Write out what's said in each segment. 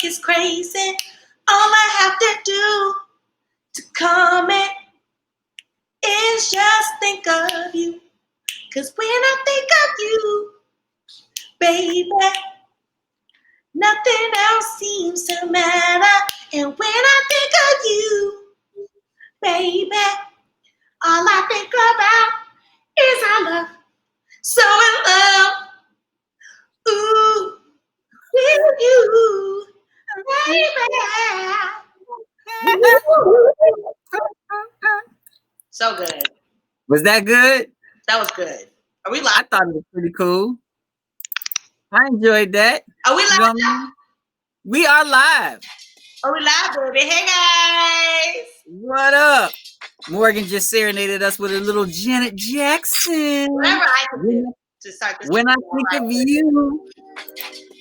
work is crazy. All I have to do to comment is just think of you. 'Cause when I think of you, baby, nothing else seems to matter. And when I think of you, baby, all I think about is our love. So in love, ooh, with you, baby. So good. Was that good? That was good. Are we live? I thought it was pretty cool. I enjoyed that. Are we live? You know what I mean? We are live. Are we live, baby? Hey, guys. What up? Morgan just serenaded us with a little Janet Jackson. Whatever I can do to start this. When I think of you.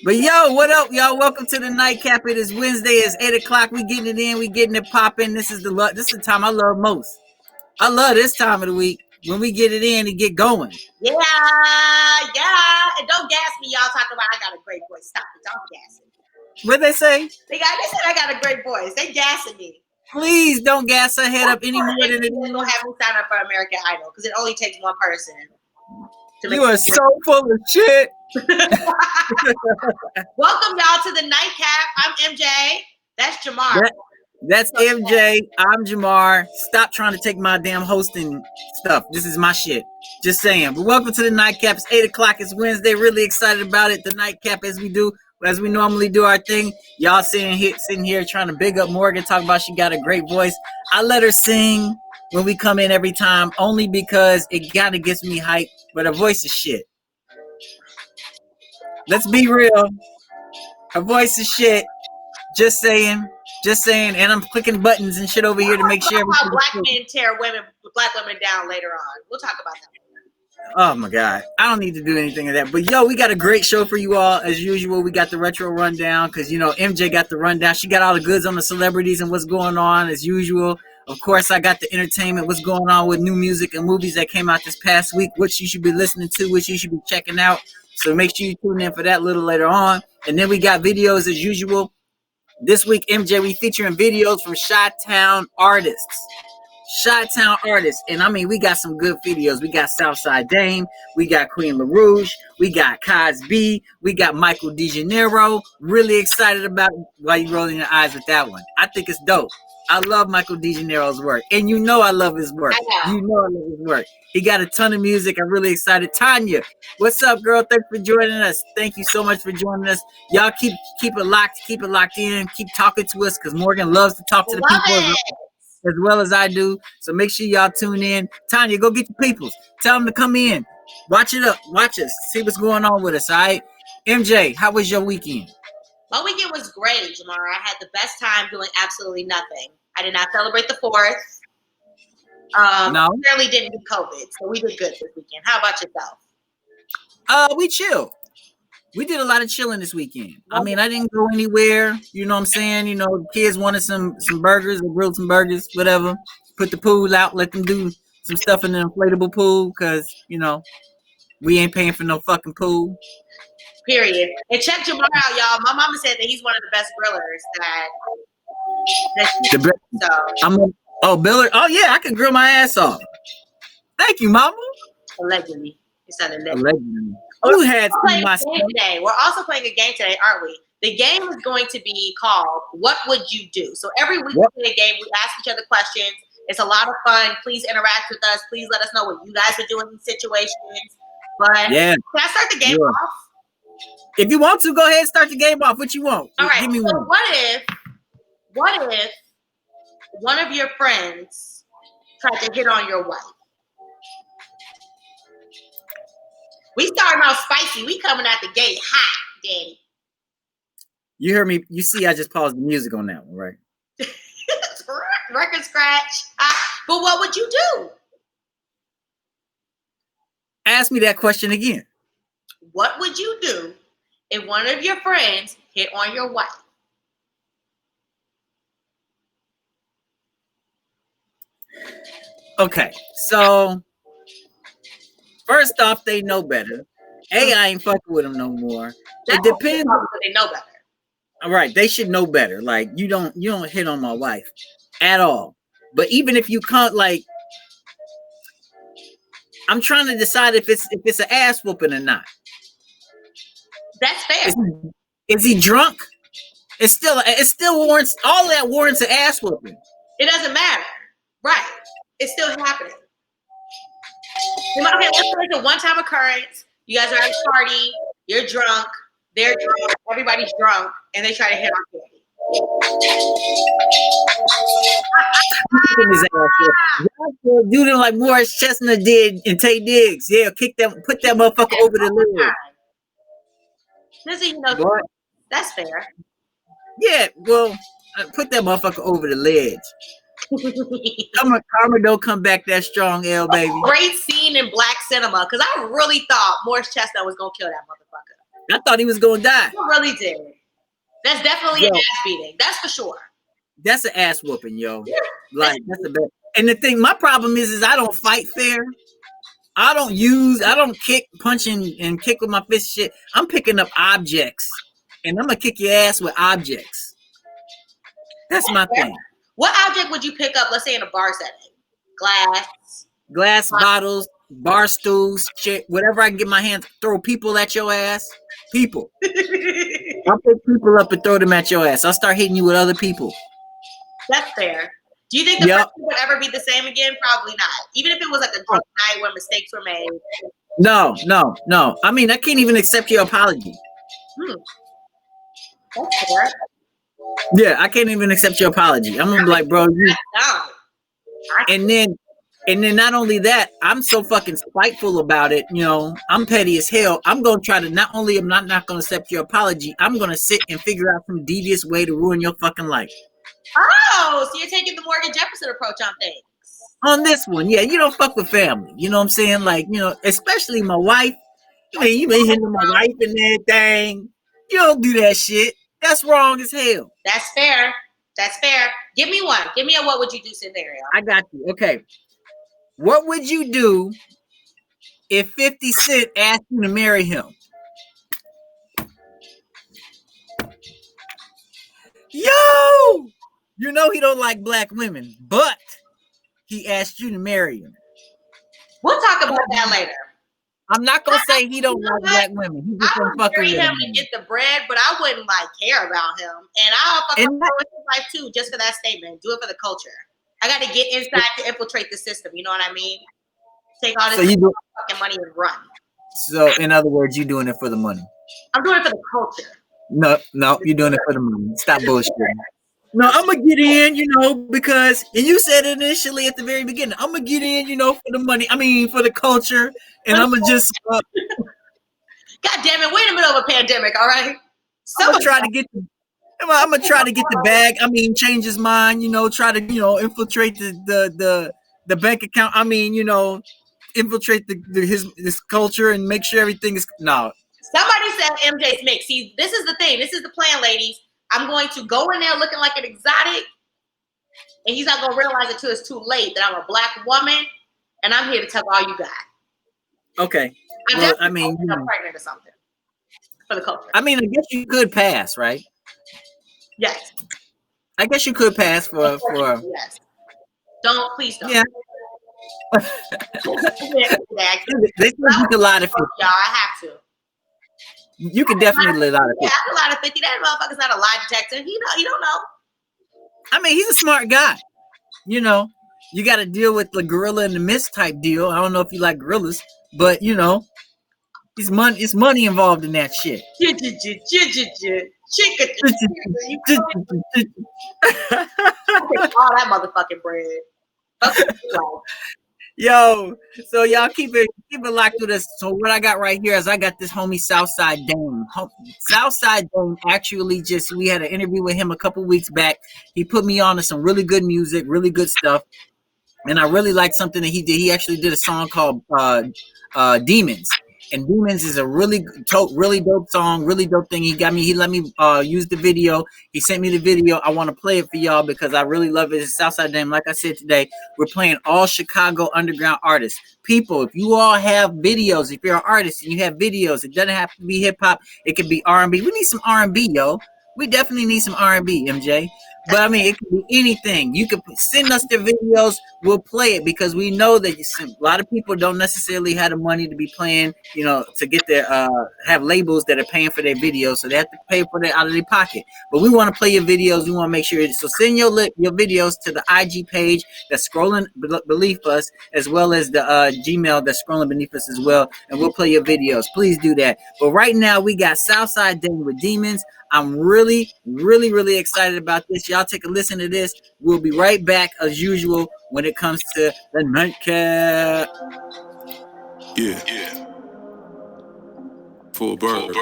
But yo, what up, y'all? Welcome to the NiteKap. It is Wednesday. It's 8 o'clock. We getting it in. We getting it popping. This is the time I love most. I love this time of the week when we get it in and get going. Yeah. And don't gas me, y'all. Talking about I got a great voice. Stop it. Don't gas me. What'd they say? They said I got a great voice. They gassing me. Please don't gas her head up any more than it is. They're gonna have me sign up for American Idol because it only takes one person. You are so full of shit. Welcome, y'all, to the NiteKap. I'm MJ. That's Jamar. That's MJ. I'm Jamar. Stop trying to take my damn hosting stuff. This is my shit. Just saying. But welcome to the NiteKap. It's 8 o'clock. It's Wednesday. Really excited about it. The NiteKap as we normally do our thing. Y'all sitting here trying to big up Morgan, talk about she got a great voice. I let her sing when we come in every time, only because it kind of gets me hyped. But her voice is shit. Let's be real. Her voice is shit. Just saying, and I'm clicking buttons and shit over here to make sure. How black men tear black women down later on. We'll talk about that. Oh my God, I don't need to do anything of that. But yo, we got a great show for you all as usual. We got the retro rundown because MJ got the rundown. She got all the goods on the celebrities and what's going on as usual. Of course, I got the entertainment, what's going on with new music and movies that came out this past week, which you should be listening to, which you should be checking out. So make sure you tune in for that a little later on. And then we got videos as usual. This week, MJ, we featuring videos from Chi-Town artists. Chi-Town artists. And I mean, we got some good videos. We got Southside Dame. We got Queen LaRouche. We got Cosby. We got Michael DeGeneiro. Really excited about why you rolling your eyes with that one. I think it's dope. I love Michael DeGenero's work. And I love his work. I love his work. He got a ton of music. I'm really excited. Tanya, what's up, girl? Thanks for joining us. Thank you so much for joining us. Y'all keep it locked in. Keep talking to us because Morgan loves to talk to the people as well as I do. So make sure y'all tune in. Tanya, go get your peoples. Tell them to come in. Watch it up. Watch us. See what's going on with us, all right? MJ, how was your weekend? My weekend was great, Jamar. I had the best time doing absolutely nothing. I did not celebrate the 4th. No. Apparently didn't do COVID, so we did good this weekend. How about yourself? We chilled. We did a lot of chilling this weekend. I mean, I didn't go anywhere. You know what I'm saying? Kids wanted some burgers or grilled some burgers, whatever. Put the pool out, let them do some stuff in the inflatable pool because, we ain't paying for no fucking pool. Period. And check Jamar out, y'all. My mama said that he's one of the best grillers Biller. Oh, yeah, I can grill my ass off. Thank you, mama. Allegedly. He said allegedly. You had my today. We're also playing a game today, aren't we? The game is going to be called What Would You Do? So every week we play a game. We ask each other questions. It's a lot of fun. Please interact with us. Please let us know what you guys are doing in these situations. But can I start the game off? If you want to, go ahead and start the game off. What you want? All right. Give me one. What if one of your friends tried to hit on your wife? We starting out spicy. We coming out the gate hot, Daddy. You heard me. You see, I just paused the music on that one, right? Record scratch. But what would you do? Ask me that question again. What would you do if one of your friends hit on your wife? Okay, so first off, they know better. I ain't fucking with them no more. It depends. They know better. All right, they should know better. Like you don't hit on my wife at all. But even if you can't, like, I'm trying to decide if it's an ass whooping or not. That's fair. Is he drunk? It still warrants all that warrants an ass whooping. It doesn't matter, right? It's still happening. Okay, let's say it's a one-time occurrence. You guys are at a party. You're drunk. They're drunk. Everybody's drunk, and they try to hit on you. Do them like Morris Chestnut did and Tay Diggs. Yeah, put that motherfucker over the lid. That's fair. Yeah, well, put that motherfucker over the ledge. Karma don't come back that strong, L baby. Great scene in Black cinema, because I really thought Morris Chestnut was gonna kill that motherfucker. I thought he was gonna die. I really did. That's definitely an ass beating. That's for sure. That's an ass whooping, yo. Like that's the best. And the thing, my problem is I don't fight fair. I don't kick, punch, and kick with my fist shit. I'm picking up objects, and I'm gonna kick your ass with objects. That's my thing. What object would you pick up, let's say in a bar setting? Glass bottles, bar stools, shit, whatever I can get my hands, throw people at your ass. People. I'll pick people up and throw them at your ass. I'll start hitting you with other people. That's fair. Do you think the person would ever be the same again? Probably not. Even if it was like a drunk night where mistakes were made. No. I mean, I can't even accept your apology. That's fair. Yeah, I can't even accept your apology. I'm gonna be like, bro, and then not only that, I'm so fucking spiteful about it. You know, I'm petty as hell. I'm gonna try to not only am I not gonna accept your apology, I'm gonna sit and figure out some devious way to ruin your fucking life. Oh, so you're taking the Morgan Jefferson approach on things. On this one, yeah, you don't fuck with family. You know what I'm saying? Like, you know, especially my wife. I mean, you been hitting my wife and everything. You don't do that shit. That's wrong as hell. That's fair. That's fair. Give me one. Give me a what would you do scenario. I got you. Okay. What would you do if 50 Cent asked you to marry him? Yo! You know he don't like black women, but he asked you to marry him. We'll talk about that later. I'm not gonna say he don't like black women. He just don't fuck with him and get the bread, but I wouldn't like care about him. And I'll fuck with his life too, just for that statement. Do it for the culture. I got to get inside to infiltrate the system. You know what I mean? Take all this fucking money and run. So, in other words, you doing it for the money? I'm doing it for the culture. No, you're doing it for the money. Stop bullshitting. No, I'm gonna get in, you know, because, and you said initially at the very beginning, I'm gonna get in, you know, for the money. I mean, for the culture, and I'm gonna just. God damn it! We're in the middle of a pandemic. All right. I'm gonna try to get the bag. I mean, change his mind. You know, try to, you know, infiltrate the bank account. I mean, you know, infiltrate his culture and make sure everything is no. Somebody said MJ's mix. See, this is the thing. This is the plan, ladies. I'm going to go in there looking like an exotic, and he's not going to realize it till it's too late that I'm a black woman, and I'm here to tell all you got. Okay. I'm pregnant or something for the culture. I mean, I guess you could pass, right? Yes. I guess you could pass for. Yes. Please don't. Yeah. They think a lot of people. Y'all, I have to. You can definitely lie to 50. Yeah, I can lie to 50. That motherfucker's not a lie detector. He don't know. I mean, he's a smart guy. You know, you got to deal with the gorilla in the mist type deal. I don't know if you like gorillas, but you know, it's money involved in that shit. All that motherfucking bread. Yo, so y'all keep it locked with us. So what I got right here is I got this homie Southside Dame. Southside Dame actually we had an interview with him a couple weeks back. He put me on to some really good music, really good stuff. And I really liked something that he did. He actually did a song called Demons. And Demons is a really dope song, really dope thing. He let me use the video. He sent me the video. I want to play it for y'all because I really love it. It's Southside Dame. Like I said today, we're playing all Chicago underground artists. People, if you all have videos, if you're an artist and you have videos, it doesn't have to be hip hop. It can be R&B. We need some R&B, yo. We definitely need some R&B, MJ. But I mean, it could be anything. You could send us the videos. We'll play it because we know that a lot of people don't necessarily have the money to be playing, you know, to get their have labels that are paying for their videos, so they have to pay for it out of their pocket. But we want to play your videos. We want to make sure. So send your videos to the IG page that's scrolling beneath us, as well as the Gmail that's scrolling beneath us as well, and we'll play your videos. Please do that. But right now we got Southside Dane with Demons. I'm really, really, really excited about this. Y'all take a listen to this. We'll be right back as usual when it comes to the NiteKap. Yeah. Full bird.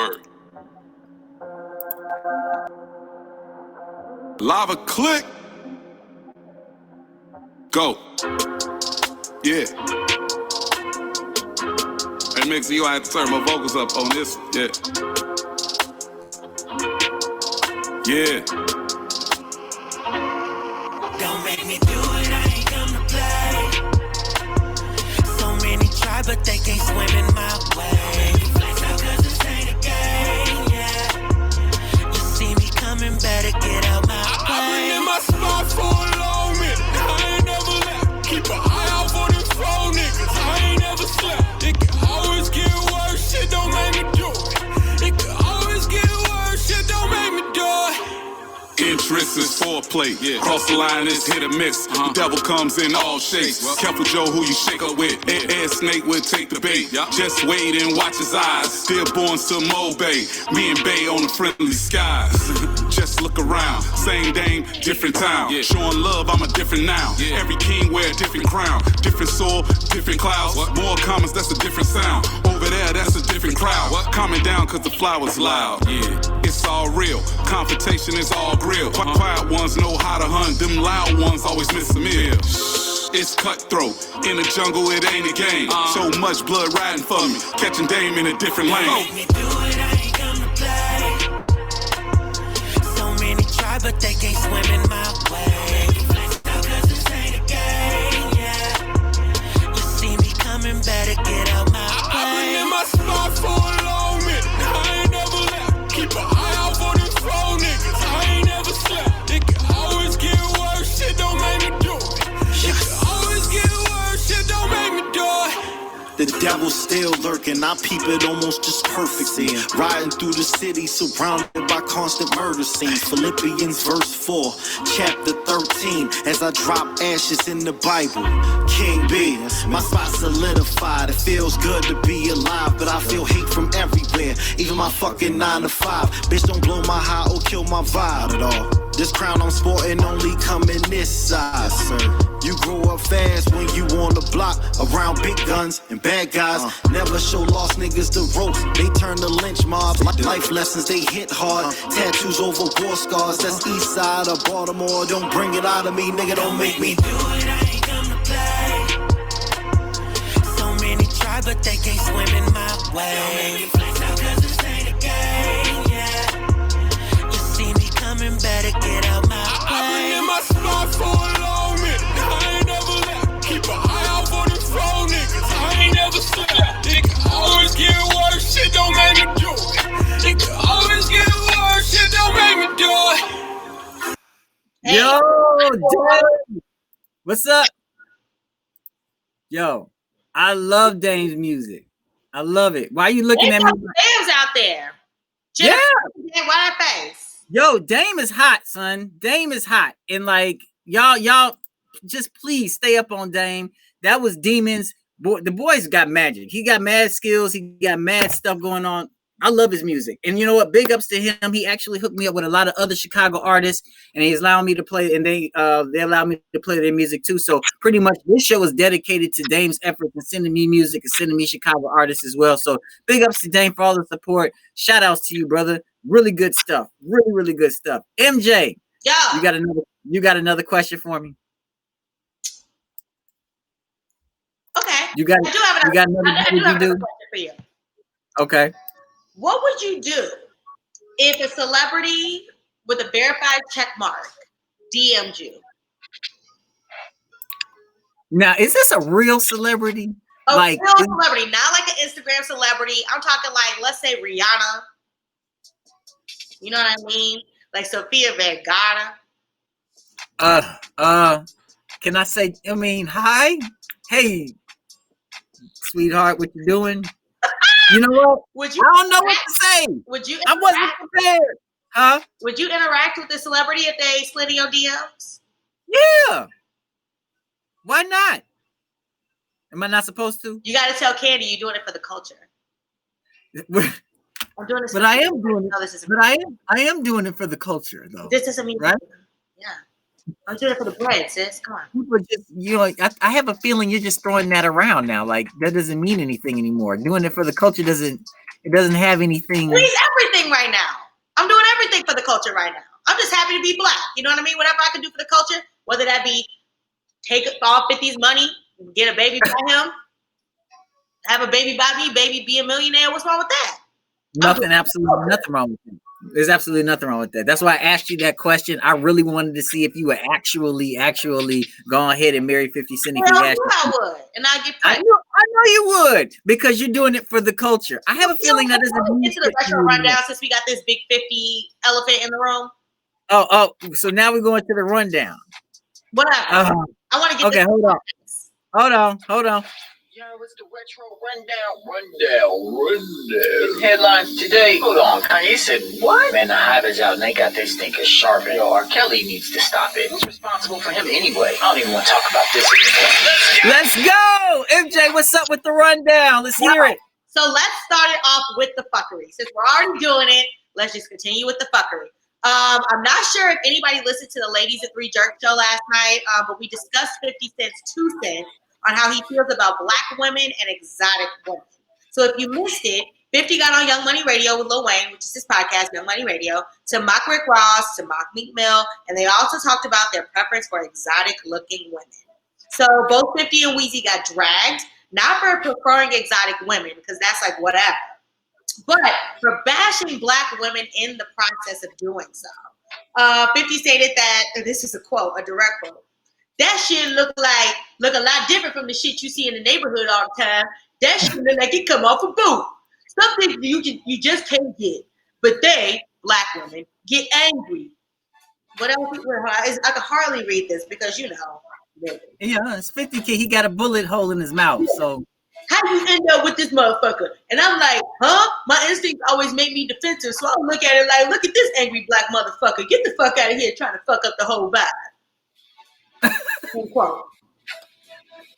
Lava click. Go. Yeah. Hey, Mixie, you have to turn my vocals up on this. Yeah. Yeah. Don't make me do it, I ain't come to play. So many try, but they can't swim in my way. Flex out cause this ain't a game, yeah. You see me coming, better get out my way. I've been in my spot for a long minute. I ain't never left. Keep an eye out for them slow niggas. I ain't never slept. It can always get worse, shit don't make me do it. It can always get worse, shit don't make me do it. Interest is foreplay. Yeah. Cross the line is hit or miss. The devil comes in all shapes. Careful, Joe, who you shake up with. Air snake will take the bait. Just wait and watch his eyes. Stillborn to Mobay. Me and Bay on the friendly skies. Just look around. Same dame, different town. Yeah. Showing love, I'm a different now. Yeah. Every king wear a different crown. Different soul, different clouds. More comments, that's a different sound. Over there, that's a different crowd. Calm it down, cause the flower's loud. Yeah. It's all real. Confrontation is all grill. Quiet ones know how to hunt. Them loud ones always miss a meal. It's cutthroat. In the jungle, it ain't a game. So much blood riding for me. Catching Dame in a different lane. Make me do it, I ain't come to play. So many try, but they can't swim in my way. Flex out cause this ain't a game, yeah. You see me coming, better get out my way. I've been in my spot for a long minute. I ain't never left. Keep an eye out for them slow niggas. I ain't never slept. It can always get worse, shit don't make me do it. It can always get worse, shit don't make me do it. The devil's still lurking, I peep it almost just perfectly. Riding through the city, surrounded by constant murder scenes. Philippians verse 4, chapter 13. As I drop ashes in the Bible, King B, my spot solidified. It feels good to be alive, but I feel hate from everywhere. Even my fucking 9 to 5. Bitch, don't blow my high or kill my vibe at all. This crown I'm sporting only come in this size, sir. You grow up fast when you on the block around big guns and bad guys. Never show lost niggas the ropes. They turn to lynch mobs. Life lessons, they hit hard. Tattoos over war scars. That's east side of Baltimore. Don't bring it out of me, nigga. Don't make me do it, I ain't come to play. So many try, but they can't swim in my way. Flex out cause this ain't a game, yeah. You see me coming, better get out my way. I've been in my spot for a long minute. I ain't never left. Keep an eye out for them slow niggas. I ain't never slept. It can always get worse, shit don't make me do it. It can always get worse, shit don't make me do it. Hey. Yo, Dame. What's up? Yo, I love Dame's music. I love it. Why are you looking at me? Dame's out there. Yeah. Why that face? Yo, Dame is hot, son. Dame is hot. And like, y'all just please stay up on Dame. That was Demons. The boy's got magic. He got mad skills. He got mad stuff going on. I love his music. And you know what? Big ups to him. He actually hooked me up with a lot of other Chicago artists, and he's allowing me to play, and they allow me to play their music too. So pretty much this show is dedicated to Dame's efforts in sending me music and sending me Chicago artists as well. So big ups to Dame for all the support. Shout outs to you, brother. Really good stuff. Really, really good stuff. MJ, Yeah. you got another question for me? Okay. You got I do have another, you got another I do have another do? question for you. Okay. What would you do if a celebrity with a verified check mark DM'd you? Now, is this a real celebrity? A Like, real celebrity, not like an Instagram celebrity. I'm talking like, let's say Rihanna. You know what I mean? Like Sophia Vergara. Can I say? I mean, hi, hey, sweetheart, what you doing? You know what? Would you? I don't know what to say. Would you? I wasn't prepared. Huh? Would you interact with the celebrity if they slid in your DMs? Yeah. Why not? Am I not supposed to? You got to tell Candy you're doing it for the culture. I'm doing this. But I am doing it. No, this is. But I am doing it for the culture, though. This doesn't mean right. Yeah. I'm doing it for the bread, sis. Come on. People just, I have a feeling you're just throwing that around now. Like that doesn't mean anything anymore. Doing it for the culture doesn't have anything. It means everything right now. I'm doing everything for the culture right now. I'm just happy to be black. You know what I mean? Whatever I can do for the culture, whether that be take all 50's money, get a baby by him, have a baby by me, baby be a millionaire. What's wrong with that? Absolutely nothing wrong with that. There's absolutely nothing wrong with that. That's why I asked you that question. I really wanted to see if you were actually go ahead and marry 50 Cent. Well, I would, and I get pregnant. I know you would because you're doing it for the culture. I have a feeling that doesn't get to the retro rundown since we got this big 50 elephant in the room. Oh, so now we're going to the rundown. Whatever. I want to get. Okay, hold on. Yo, it's the Retro Rundown. Headlines today. Hold on, Kanye said what? Man, the hype is out and they got this thing sharp. Yo, R. Kelly needs to stop it. Who's responsible for him anyway? I don't even want to talk about this anymore. Let's go! MJ, what's up with the rundown? Let's hear it. So let's start it off with the fuckery. Since we're already doing it, let's just continue with the fuckery. I'm not sure if anybody listened to the Ladies at 3 Jerk show last night, but we discussed 50 Cent's 2 cents on how he feels about black women and exotic women. So if you missed it, 50 got on Young Money Radio with Lil Wayne, which is his podcast, Young Money Radio, to mock Rick Ross, to mock Meek Mill, and they also talked about their preference for exotic-looking women. So both 50 and Weezy got dragged, not for preferring exotic women, because that's like whatever, but for bashing black women in the process of doing so. 50 stated that, and this is a quote, a direct quote, that shit look a lot different from the shit you see in the neighborhood all the time. That shit look like it come off a boot. Something you just can't get. But they, black women, get angry. What else? I could hardly read this because, you know. Yeah, it's 50 kid. He got a bullet hole in his mouth. So how you end up with this motherfucker? And I'm like, huh? My instincts always make me defensive. So I'll look at it like, look at this angry black motherfucker. Get the fuck out of here trying to fuck up the whole vibe. Quote.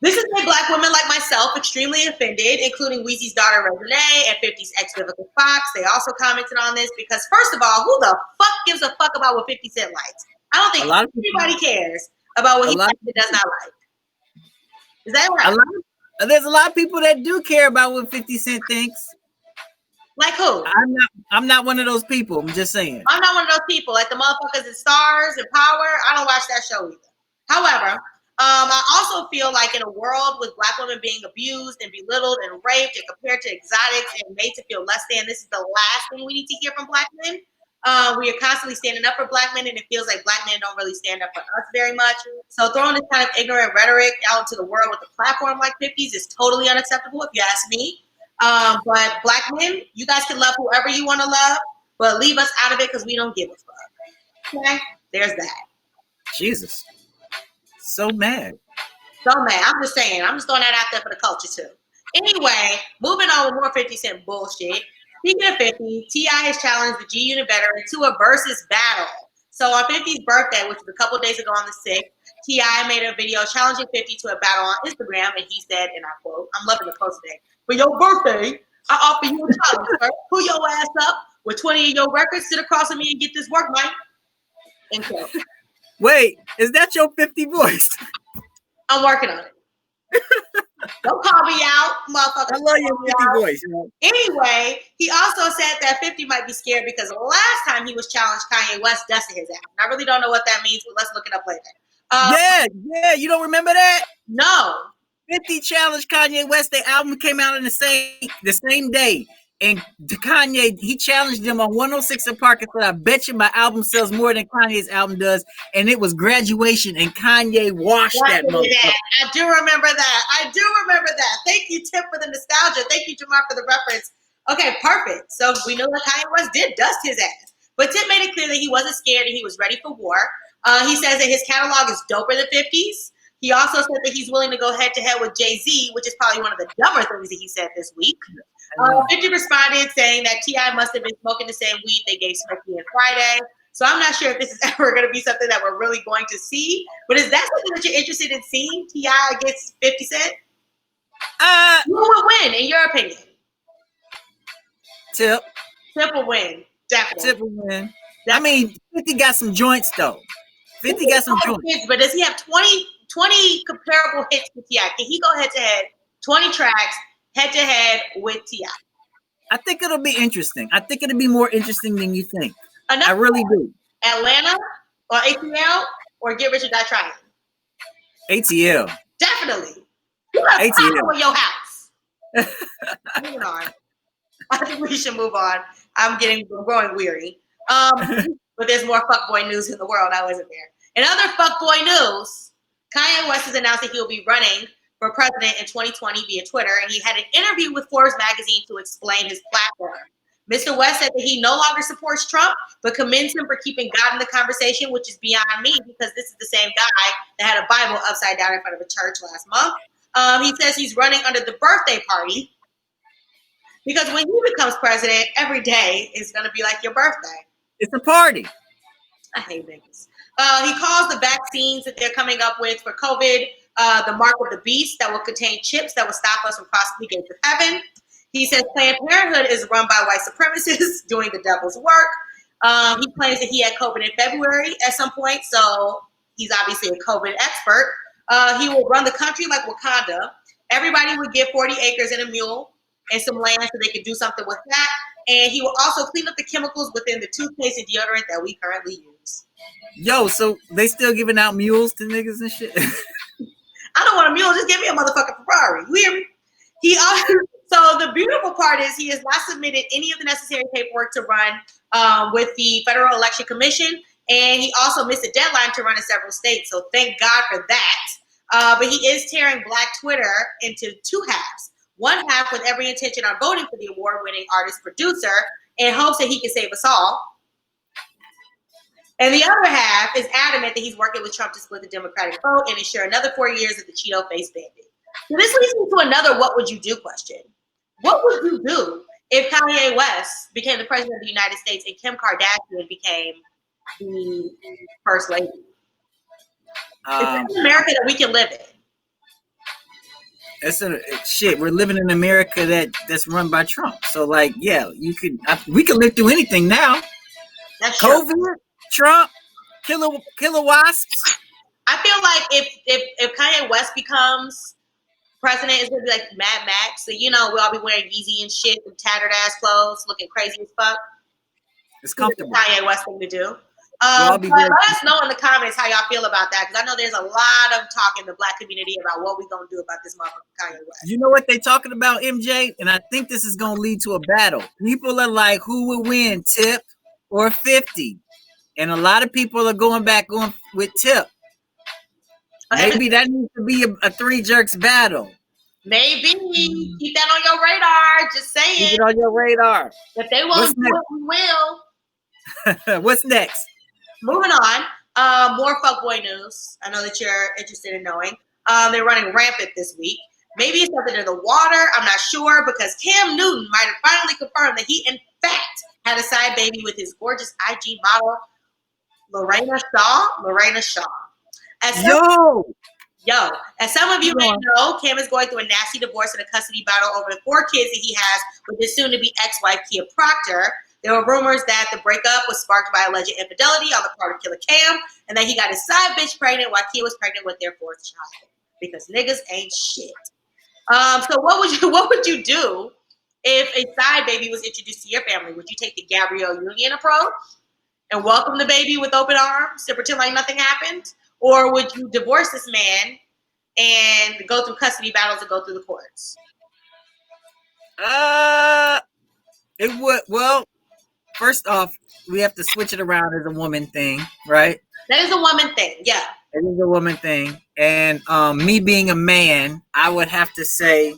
This has made black women like myself extremely offended, including Weezy's daughter Renee and 50's ex Vivica Fox. They also commented on this because, first of all, who the fuck gives a fuck about what 50 Cent likes? I don't think anybody cares about what he likes and does not like. Is that right? There's a lot of people that do care about what 50 Cent thinks. Like who? I'm not one of those people. I'm just saying. I'm not one of those people. Like the motherfuckers in Stars and Power. I don't watch that show either. However, I also feel like in a world with black women being abused and belittled and raped and compared to exotics and made to feel less than, this is the last thing we need to hear from black men. We are constantly standing up for black men, and it feels like black men don't really stand up for us very much. So throwing this kind of ignorant rhetoric out into the world with a platform like 50's is totally unacceptable, if you ask me. But black men, you guys can love whoever you want to love, but leave us out of it because we don't give a fuck. Okay? There's that. Jesus. So mad. I'm just saying. I'm just throwing that out there for the culture too. Anyway, moving on with more 50 Cent bullshit. Speaking of 50, T.I. has challenged the G-Unit veteran to a versus battle. So on 50's birthday, which was a couple days ago on the 6th, T.I. made a video challenging 50 to a battle on Instagram, and he said, and I quote, I'm loving the post today, for your birthday, I offer you a challenge, sir. Pull your ass up with 20 of your records, sit across from me and get this work, Mike. And quote. Wait, is that your 50 voice? I'm working on it. Don't call me out, motherfucker. I love your 50 voice. You know? Anyway, he also said that 50 might be scared because the last time he was challenged, Kanye West dusted his ass. I really don't know what that means, but let's look it up later. Yeah, you don't remember that? No. 50 challenged Kanye West. Their album came out in the same day. And Kanye, he challenged them on 106 in Park and said, I bet you my album sells more than Kanye's album does. And it was Graduation, and Kanye washed that motherfucker. I do remember that. Thank you, Tim, for the nostalgia. Thank you, Jamar, for the reference. Okay, perfect. So we know that Kanye West did dust his ass. But Tip made it clear that he wasn't scared and he was ready for war. He says that his catalog is doper than 50s. He also said that he's willing to go head-to-head with Jay-Z, which is probably one of the dumber things that he said this week. 50 responded saying that T.I. must have been smoking the same weed they gave Smokey on Friday. So I'm not sure if this is ever going to be something that we're really going to see. But is that something that you're interested in seeing, T.I. against 50 Cent? Who would win, in your opinion? Tip. Tip will win, definitely. Tip will win. I mean, 50 got some joints, though. 50 got some joints. Hits, but does he have 20 comparable hits with T.I.? Can he go head-to-head, 20 tracks, head-to-head with T.I.? I think it'll be interesting. I think it'll be more interesting than you think. I really do. Atlanta or ATL or Get Rich or Die Trying? ATL. Definitely. You got ATL in your house. Moving on. I think we should move on. I'm growing weary. But there's more fuckboy news in the world. I wasn't there. In other fuckboy news, Kanye West has announced that he'll be running for president in 2020 via Twitter, and he had an interview with Forbes magazine to explain his platform. Mr. West said that he no longer supports Trump, but commends him for keeping God in the conversation, which is beyond me because this is the same guy that had a Bible upside down in front of a church last month. He says he's running under the birthday party because when he becomes president, every day is going to be like your birthday. It's a party. I hate niggas. He calls the vaccines that they're coming up with for COVID the mark of the beast that will contain chips that will stop us from crossing the gates of heaven. He says Planned Parenthood is run by white supremacists doing the devil's work. He claims that he had COVID in February at some point, so he's obviously a COVID expert. He will run the country like Wakanda. Everybody would get 40 acres and a mule and some land so they could do something with that. And he will also clean up the chemicals within the toothpaste and deodorant that we currently use. Yo, so they still giving out mules to niggas and shit? I don't want a mule. Just give me a motherfucking Ferrari. You hear me? So the beautiful part is he has not submitted any of the necessary paperwork to run with the Federal Election Commission. And he also missed a deadline to run in several states. So thank God for that. But he is tearing Black Twitter into two halves. One half with every intention on voting for the award-winning artist-producer in hopes that he can save us all. And the other half is adamant that he's working with Trump to split the Democratic vote and ensure another 4 years of the Cheeto-faced bandit. So this leads me to another what would you do question. What would you do if Kanye West became the president of the United States and Kim Kardashian became the first lady? It's in America that we can live in. Shit. We're living in America that's run by Trump. So, like, yeah, we can live through anything now. That's COVID, true. Trump, killer wasps. I feel like if Kanye West becomes president, it's gonna be like Mad Max. So we'll all be wearing Yeezy and shit and tattered ass clothes, looking crazy as fuck. It's comfortable. Kanye West thing to do. Let us know in the comments how y'all feel about that, because I know there's a lot of talk in the Black community about what we gonna do about this motherfucker Kanye West. You know what they talking about, MJ? And I think this is gonna lead to a battle. People are like, who would win, Tip or 50? And a lot of people are going with Tip. Maybe that needs to be a three jerks battle. Maybe. Keep that on your radar. Just saying. Keep it on your radar. If they won't do it, we will. What's next? Moving on. More fuckboy news. I know that you're interested in knowing. They're running rampant this week. Maybe it's something in the water. I'm not sure, because Cam Newton might have finally confirmed that he, in fact, had a side baby with his gorgeous IG model, Lorena Shaw. As some of you may know, Cam is going through a nasty divorce and a custody battle over the 4 kids that he has with his soon-to-be ex-wife, Kia Proctor. There were rumors that the breakup was sparked by alleged infidelity on the part of Killer Cam, and that he got his side bitch pregnant while Kia was pregnant with their 4th child, because niggas ain't shit. So what would you do if a side baby was introduced to your family? Would you take the Gabrielle Union approach and welcome the baby with open arms and pretend like nothing happened? Or would you divorce this man and go through custody battles and go through the courts? It would. Well, first off, we have to switch it around as a woman thing, right? That is a woman thing, yeah. It is a woman thing. And me being a man, I would have to say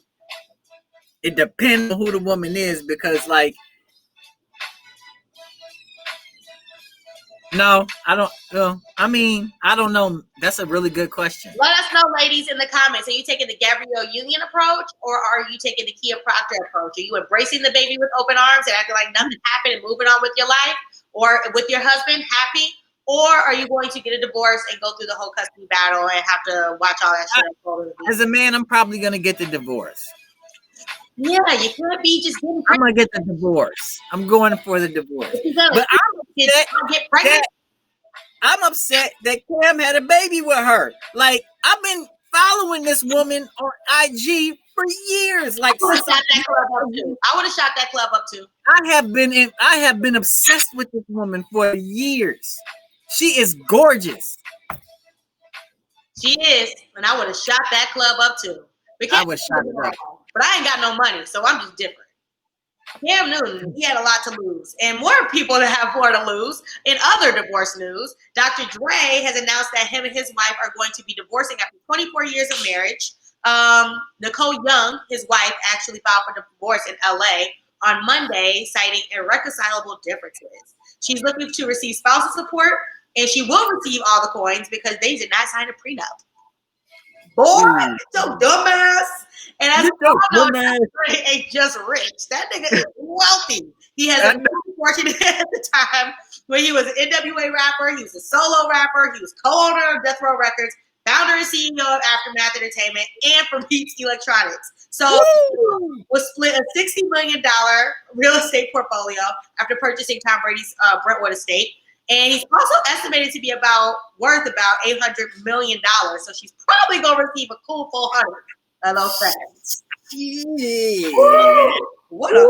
it depends on who the woman is, because, like, No, I don't. I mean, I don't know. That's a really good question. Let us know, ladies, in the comments. Are you taking the Gabrielle Union approach, or are you taking the Kia Proctor approach? Are you embracing the baby with open arms and acting like nothing happened and moving on with your life, or with your husband, happy? Or are you going to get a divorce and go through the whole custody battle and have to watch all that shit? As a man, I'm probably gonna get the divorce. Yeah, you can't be just getting I'm gonna get the divorce. I'm going for the divorce. But I'm upset that Cam had a baby with her. Like, I've been following this woman on IG for years. Like, I would have shot that club up too. I have been obsessed with this woman for years. She is gorgeous. She is, and I would have shot that club up too. I would shot it up. But I ain't got no money, so I'm just different. Cam Newton, he had a lot to lose, and more people that have more to lose. In other divorce news, Dr. Dre has announced that him and his wife are going to be divorcing after 24 years of marriage. Nicole Young, his wife, actually filed for divorce in LA on Monday, citing irreconcilable differences. She's looking to receive spousal support, and she will receive all the coins because they did not sign a prenup. Boy, so dumbass. And as Dre ain't just rich. That nigga is wealthy. He has a fortune at the time when he was an NWA rapper. He was a solo rapper. He was co-owner of Death Row Records, founder and CEO of Aftermath Entertainment, and from Beats Electronics. So was split a $60 million real estate portfolio after purchasing Tom Brady's Brentwood estate. And he's also estimated to be worth about $800 million. So she's probably gonna receive a cool 400 of those facts. Yeah. What a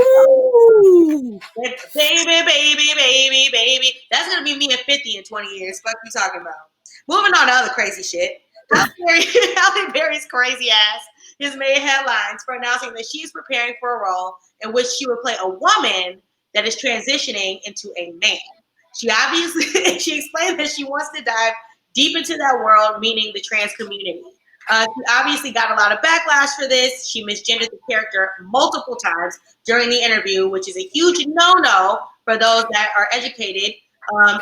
baby. That's gonna be me at 50 in 20 years. Fuck you talking about. Moving on to other crazy shit. Halle Berry's crazy ass has made headlines for announcing that she's preparing for a role in which she will play a woman that is transitioning into a man. She explained that she wants to dive deep into that world, meaning the trans community. She obviously got a lot of backlash for this. She misgendered the character multiple times during the interview, which is a huge no-no for those that are educated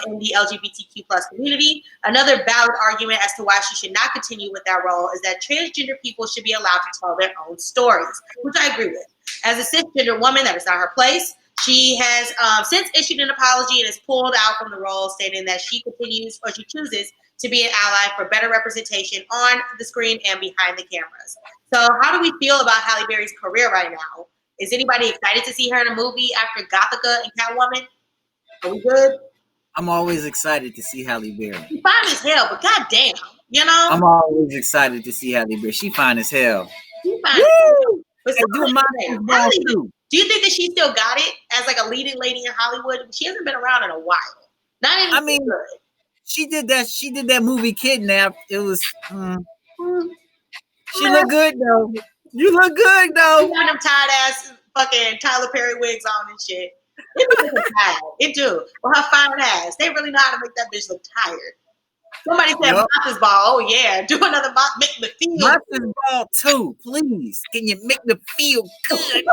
in the LGBTQ plus community. Another valid argument as to why she should not continue with that role is that transgender people should be allowed to tell their own stories, which I agree with. As a cisgender woman, that is not her place. She has since issued an apology and is pulled out from the role, stating that she chooses to be an ally for better representation on the screen and behind the cameras. So how do we feel about Halle Berry's career right now? Is anybody excited to see her in a movie after Gothica and Catwoman? Are we good? I'm always excited to see Halle Berry. She's fine as hell, but goddamn, you know? I'm always excited to see Halle Berry. She fine as hell. She's fine. Woo! But do you think that she still got it as like a leading lady in Hollywood? She hasn't been around in a while. Not even. I mean, good. She did that movie Kidnapped. It was. She looked good though. You look good though. You got them tired ass fucking Tyler Perry wigs on and shit. It do. Well, her fine ass. They really know how to make that bitch look tired. Somebody said Martha's Ball. Oh yeah, do another make me feel. Martha's Ball too, please. Can you make me feel good?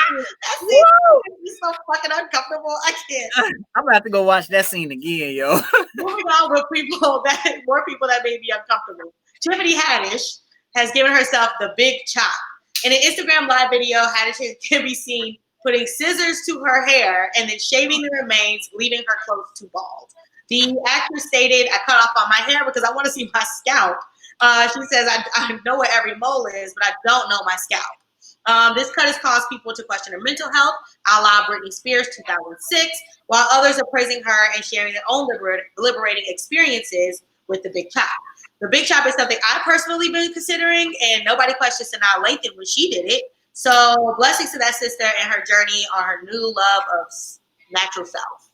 That scene is so fucking uncomfortable. I can't. I'm gonna have to go watch that scene again, yo. Moving on with more people that may be uncomfortable. Tiffany Haddish has given herself the big chop. In an Instagram live video, Haddish can be seen putting scissors to her hair and then shaving the remains, leaving her close to bald. The actress stated, "I cut off all my hair because I want to see my scalp." She says, I know where every mole is, but I don't know my scalp. This cut has caused people to question her mental health, a la Britney Spears 2006, while others are praising her and sharing their own liberating experiences with the big chop. The big chop is something I personally been considering, and nobody questioned Sanaa Lathan when she did it. So blessings to that sister and her journey on her new love of natural self.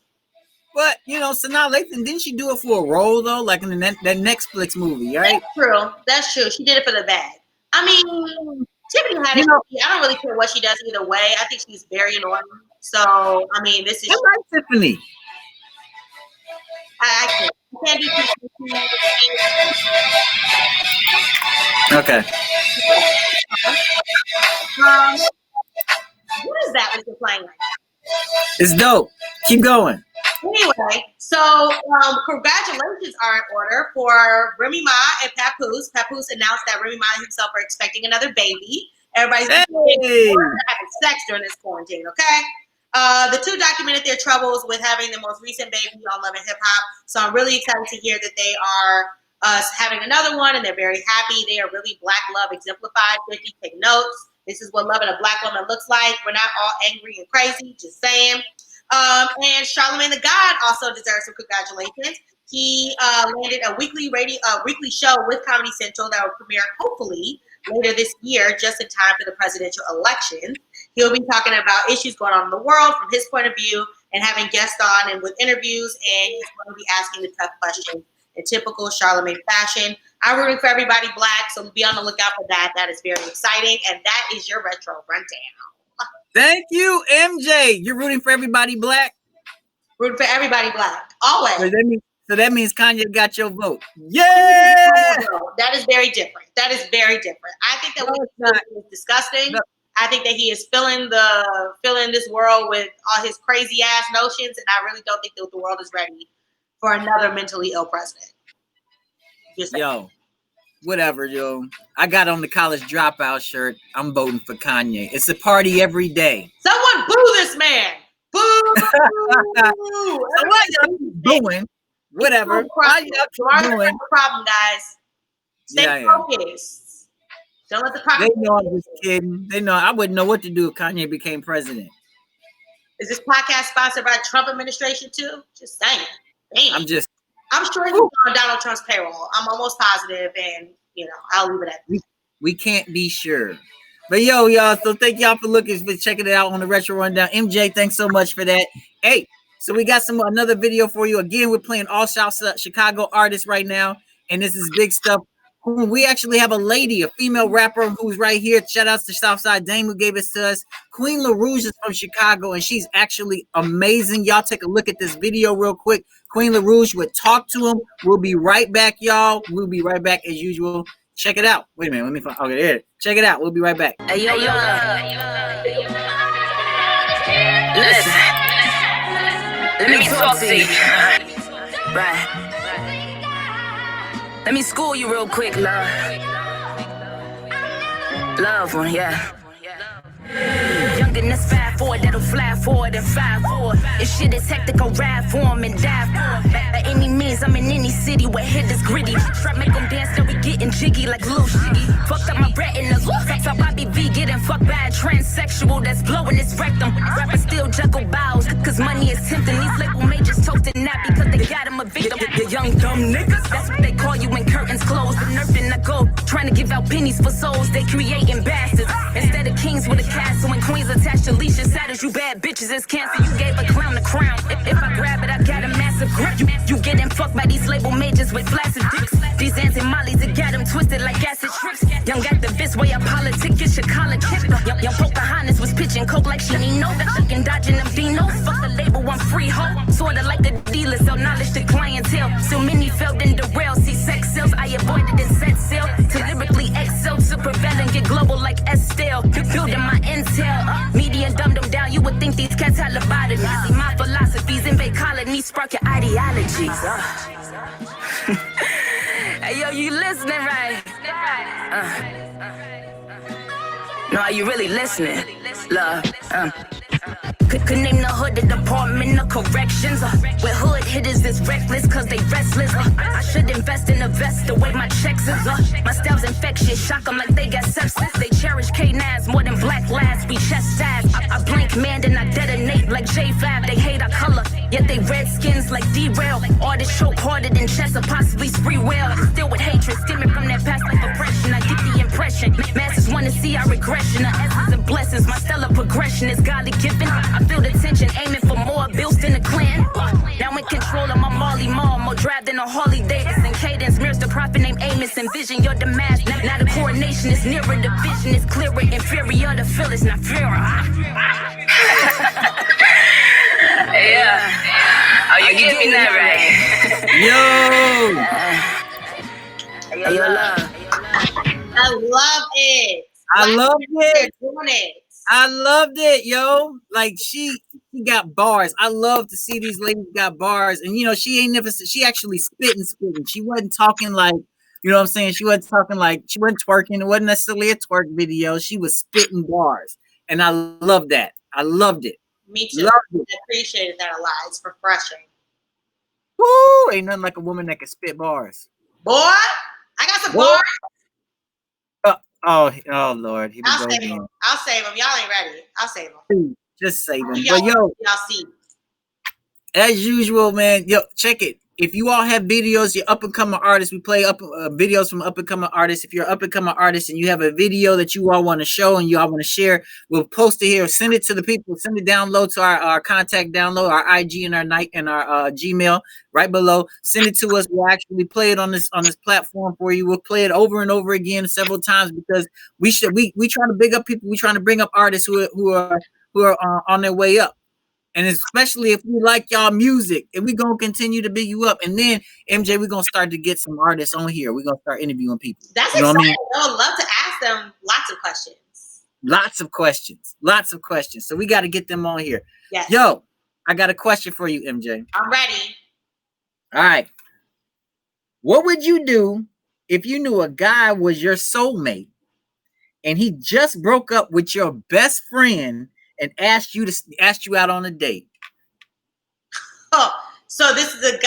But, you know, Sanaa Lathan, didn't she do it for a role, though? Like in that Netflix movie, right? That's true. She did it for the bag. I mean, Tiffany Haddish, I don't really care what she does either way. I think she's very annoying. So, I mean, this is... I like Tiffany. I can't do Tiffany. Okay. What is that that you're playing right now? It's dope. Keep going. Hey, Anyway, so congratulations are in order for Remy Ma and Papoose. Papoose announced that Remy Ma himself are expecting another baby. Everybody's having sex during this quarantine, okay? The two documented their troubles with having the most recent baby on Love and Hip Hop. So I'm really excited to hear that they are having another one, and they're very happy. They are really Black love exemplified. 50, take notes. This is what loving a Black woman looks like. We're not all angry and crazy, just saying. And Charlamagne the God also deserves some congratulations. He landed a weekly show with Comedy Central that will premiere hopefully later this year, just in time for the presidential election. He'll be talking about issues going on in the world from his point of view and having guests on and with interviews, and he's going to be asking the tough questions in typical Charlamagne fashion. I'm rooting for everybody Black, so be on the lookout for that. That is very exciting, and that is your retro rundown. Thank you, MJ. You're rooting for everybody Black? Rooting for everybody Black, always. So that means Kanye got your vote. Yeah! That is very different. That is very different. I think that what is disgusting. No. I think that he is filling this world with all his crazy ass notions, and I really don't think that the world is ready for another mentally ill president. Yo, whatever, yo. I got on the college dropout shirt. I'm voting for Kanye. It's a party every day. Someone boo this man. Boo! So what y'all doing? Whatever. The problem, guys. Stay focused. Don't let the problem. They know I'm just kidding. They know I wouldn't know what to do if Kanye became president. Is this podcast sponsored by the Trump administration too? Just saying. Damn. I'm sure he's on Donald Trump's payroll. I'm almost positive, and I'll leave it at that. We can't be sure. But y'all, so thank y'all for checking it out on the Retro Rundown. MJ, thanks so much for that. Hey, so we got another video for you. Again, we're playing all South Chicago artists right now, and this is big stuff. We actually have a lady, a female rapper who's right here. Shout outs to Southside Dame who gave this to us. Queen LaRouge is from Chicago, and she's actually amazing. Y'all take a look at this video real quick. Queen LaRouge would talk to him. We'll be right back, y'all. We'll be right back as usual. Check it out. Wait a minute. Let me find. Okay, there. Check it out. We'll be right back. Hey, yo, listen. Let me talk to you. Right. Let me school you real quick, love. Love one, yeah. Younger than this 5'4", that'll fly forward and 5'4". This shit is hectic, I'll ride for him and die for him. By any means, I'm in any city where hit is gritty. Try make them dance, then we getting jiggy like Lil Shiggy. Fucked up my retinas, that's how Bobby V getting fucked by a transsexual that's blowing his rectum. Rappers still juggle bows, cause money is tempting. These label majors toasting that because they got him a victim. The young dumb niggas, that's what they call you when curtains close. The nerf in the go, trying to give out pennies for souls. They creating bastards instead of kings with a castle and queens attached to leashes. Saddles, you bad bitches, it's cancer. You gave a clown the crown. If I grab it, I got a massive grip. You getting fucked by these label majors with flaccid dicks. These anti-mollies, it got them twisted like acid trips. Young activists, way up politic, get your collar chipped. Young Pocahontas was pitching coke like she need no. Fucking dodging them dinos. Fuck the label, I'm free hoe. Sorta like the dealer, sell knowledge to clientele. So many failed in derail. See sex sales, I avoided in set sale. To lyrically excel, to prevail and get global like Estelle. Building my intel. Media dumbed them down, you would think these cats had lobotomies. See my philosophies in Bay Colony spark your ideologies. Hey yo, you listening right? No, are you really listening? Love, Could name the hood the Department of Corrections. Where hood hitters is reckless cause they restless. I should invest in a vest the way my checks is. My style's infectious, shock them like they got sepsis. They cherish K9s more than black lads, we chastised. I blink man then I detonate like J5. They hate our color, yet they red skins like derail. Artists choke harder than chess or possibly spree well. Still with hatred, stemming from that past life oppression. I get the impression, masses wanna see our regression. The essence of blessings, my stellar progression is godly given. I feel the tension, aiming for more bills than the clan. Now in control of my Marley Mall, more drive than a Harley Davidson. Cadence mirrors the prophet named Amos. Envision your demise. Now the coronation is nearer, the vision is clearer. Inferior to feel is not fairer. Yeah. Oh, you get me that Yo. Hey, yo, love. I love it. I love it. Doing it. I loved it, yo. Like she got bars. I love to see these ladies got bars, and she actually spitting. She wasn't talking like, you know what I'm saying. She wasn't talking like, she wasn't twerking. It wasn't necessarily a twerk video. She was spitting bars, and I loved that. I loved it. Me too. Loved it. I appreciated that a lot. It's refreshing. Woo! Ain't nothing like a woman that can spit bars. Boy, I got some bars. Oh Lord, here we go again. I'll save them. Y'all ain't ready. I'll save them. Just save them. Y'all, But yo, y'all see. as usual, man. Yo, check it. If you all have videos, you're up and coming artists. We play up videos from up and coming artists. If you're an up and coming artist and you have a video that you all want to show and you all want to share, we'll post it here. Send it to the people. Send it download to our contact download, our IG and our Gmail right below. Send it to us. We'll actually play it on this platform for you. We'll play it over and over again several times because we try to big up people. We trying to bring up artists who are on their way up. And especially if we like y'all music, and we're going to continue to big you up. And then, MJ, we're going to start to get some artists on here. We're going to start interviewing people. That's exciting. I mean? I would love to ask them lots of questions. Lots of questions. So we got to get them on here. Yes. Yo, I got a question for you, MJ. I'm ready. All right. What would you do if you knew a guy was your soulmate and he just broke up with your best friend and asked you out on a date? Oh, so this is a guy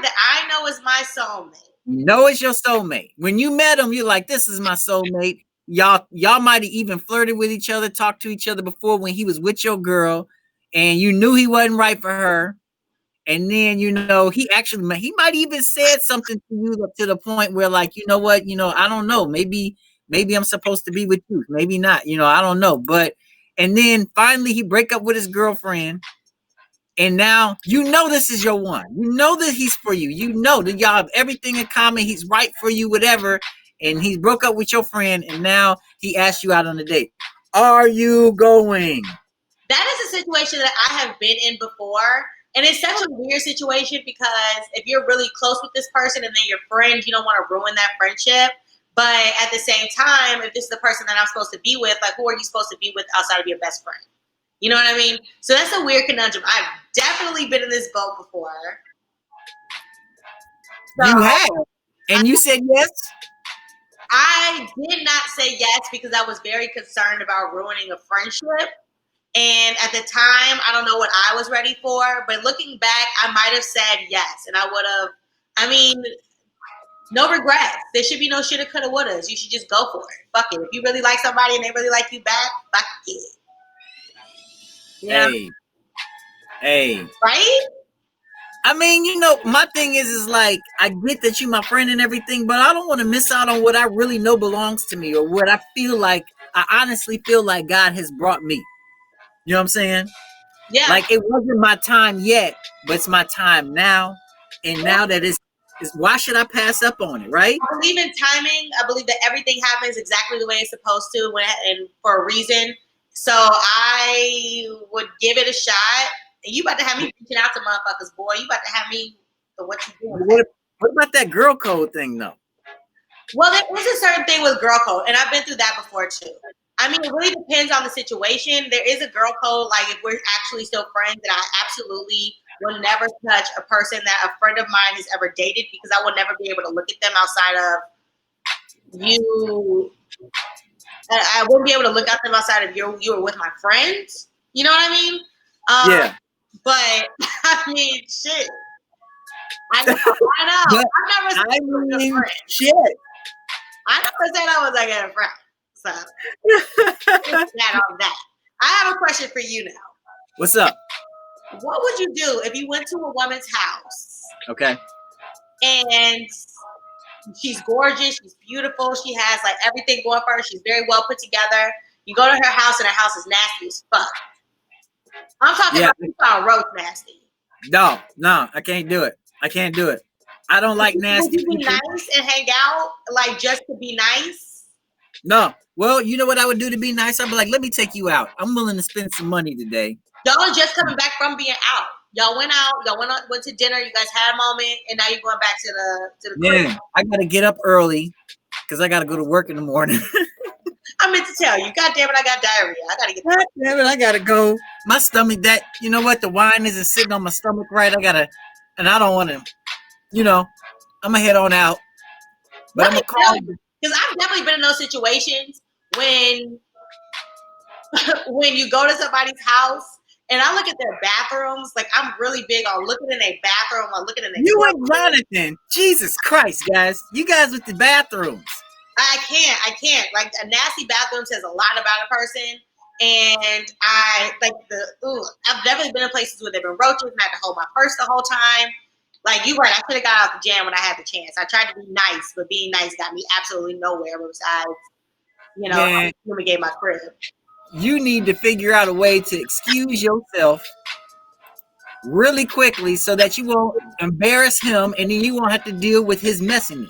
that I know is my soulmate. You know it's your soulmate. When you met him, you're like, this is my soulmate. Y'all might have even flirted with each other, talked to each other before when he was with your girl, and you knew he wasn't right for her. And then, he might even said something to you up to the point where, like, you know what, I don't know. Maybe I'm supposed to be with you. Maybe not. I don't know. And then finally he break up with his girlfriend. And now this is your one. You know that he's for you. You know that y'all have everything in common. He's right for you, whatever. And he broke up with your friend. And now he asked you out on a date. Are you going? That is a situation that I have been in before. And it's such a weird situation because if you're really close with this person and then your friend, you don't want to ruin that friendship. But at the same time, if this is the person that I'm supposed to be with, like, who are you supposed to be with outside of your best friend? You know what I mean? So that's a weird conundrum. I've definitely been in this boat before. So, you have? And you said yes? I did not say yes because I was very concerned about ruining a friendship. And at the time, I don't know what I was ready for. But looking back, I might have said yes. And I would have, no regrets. There should be no shoulda, coulda, wouldas. You should just go for it. Fuck it. If you really like somebody and they really like you back, fuck it. Yeah. Hey. Right? My thing is like, I get that you my friend and everything, but I don't want to miss out on what I really know belongs to me or what I feel like, I honestly feel like God has brought me. You know what I'm saying? Yeah. Like, it wasn't my time yet, but it's my time now. And now that why should I pass up on it, right? I believe in timing. I believe that everything happens exactly the way it's supposed to and for a reason. So I would give it a shot. And you about to have me reaching out to motherfuckers, boy. You about to have me for what you doing. What about that girl code thing, though? Well, there is a certain thing with girl code, and I've been through that before, too. It really depends on the situation. There is a girl code, like if we're actually still friends, that I absolutely will never touch a person that a friend of mine has ever dated because I will never be able to look at them outside of you. I wouldn't be able to look at them outside of you were with my friends. You know what I mean? Yeah. But, shit. I know. I've never said shit. I never said I was like a friend. So, that on that. I have a question for you now. What's up? What would you do if you went to a woman's house? Okay. And she's gorgeous, she's beautiful, she has like everything going for her, she's very well put together. You go to her house and her house is nasty as fuck. I'm talking about roast nasty. No, I can't do it. I don't like nasty people. Would you be nice and hang out, like just to be nice? No. Well, you know what I would do to be nice? I'd be like, let me take you out. I'm willing to spend some money today. Y'all are just coming back from being out. Y'all went out. Y'all went to dinner. You guys had a moment, and now you're going back to the crib. I gotta get up early because I gotta go to work in the morning. I meant to tell you. God damn it, I got diarrhea. I gotta get. God damn it, I gotta go. My stomach, you know what? The wine isn't sitting on my stomach right. And I don't want to, I'm gonna head on out. But I'm gonna call you. Because I've definitely been in those situations when when you go to somebody's house and I look at their bathrooms, like I'm really big on looking in a bathroom or looking in a You and Jonathan, Jesus Christ, guys. You guys with the bathrooms. I can't. Like a nasty bathroom says a lot about a person. And I like I've definitely been in places where there have been roaches and I had to hold my purse the whole time. Like you're right, I should have got out the jam when I had the chance. I tried to be nice, but being nice got me absolutely nowhere besides, human gave my crib. You need to figure out a way to excuse yourself really quickly so that you won't embarrass him and then you won't have to deal with his messiness.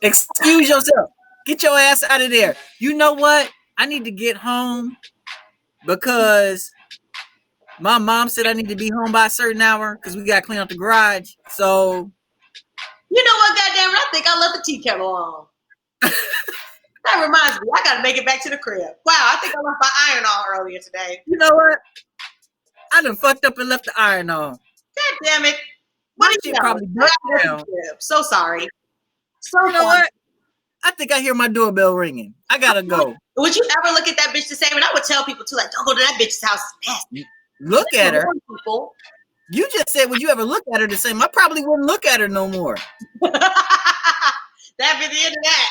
Excuse yourself. Get your ass out of there. You know what? I need to get home because my mom said I need to be home by a certain hour because we got to clean out the garage. So, you know what, goddamn it, I think I left the tea kettle on. That reminds me, I got to make it back to the crib. Wow, I think I left my iron on earlier today. You know what? I done fucked up and left the iron on. God damn it. What shit probably down. So sorry. So you know what? I think I hear my doorbell ringing. I gotta go. Would you ever look at that bitch the same? And I would tell people too, like, don't go to that bitch's house. It's nasty. Look at her. People. You just said, would you ever look at her the same? I probably wouldn't look at her no more. That'd be the end of that.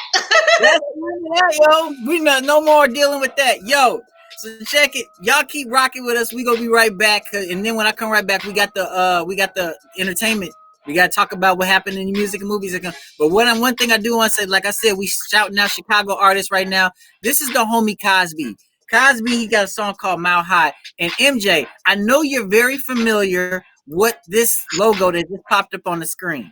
That's the end of that, yo. We no more dealing with that. Yo, so check it. Y'all keep rocking with us. We gonna be right back. And then when I come right back, we got the entertainment. We gotta talk about what happened in the music and movies. But one thing I do want to say, like I said, we shouting out Chicago artists right now. This is the homie Cosby. Cosby, he got a song called Mile High. And MJ, I know you're very familiar with this logo that just popped up on the screen.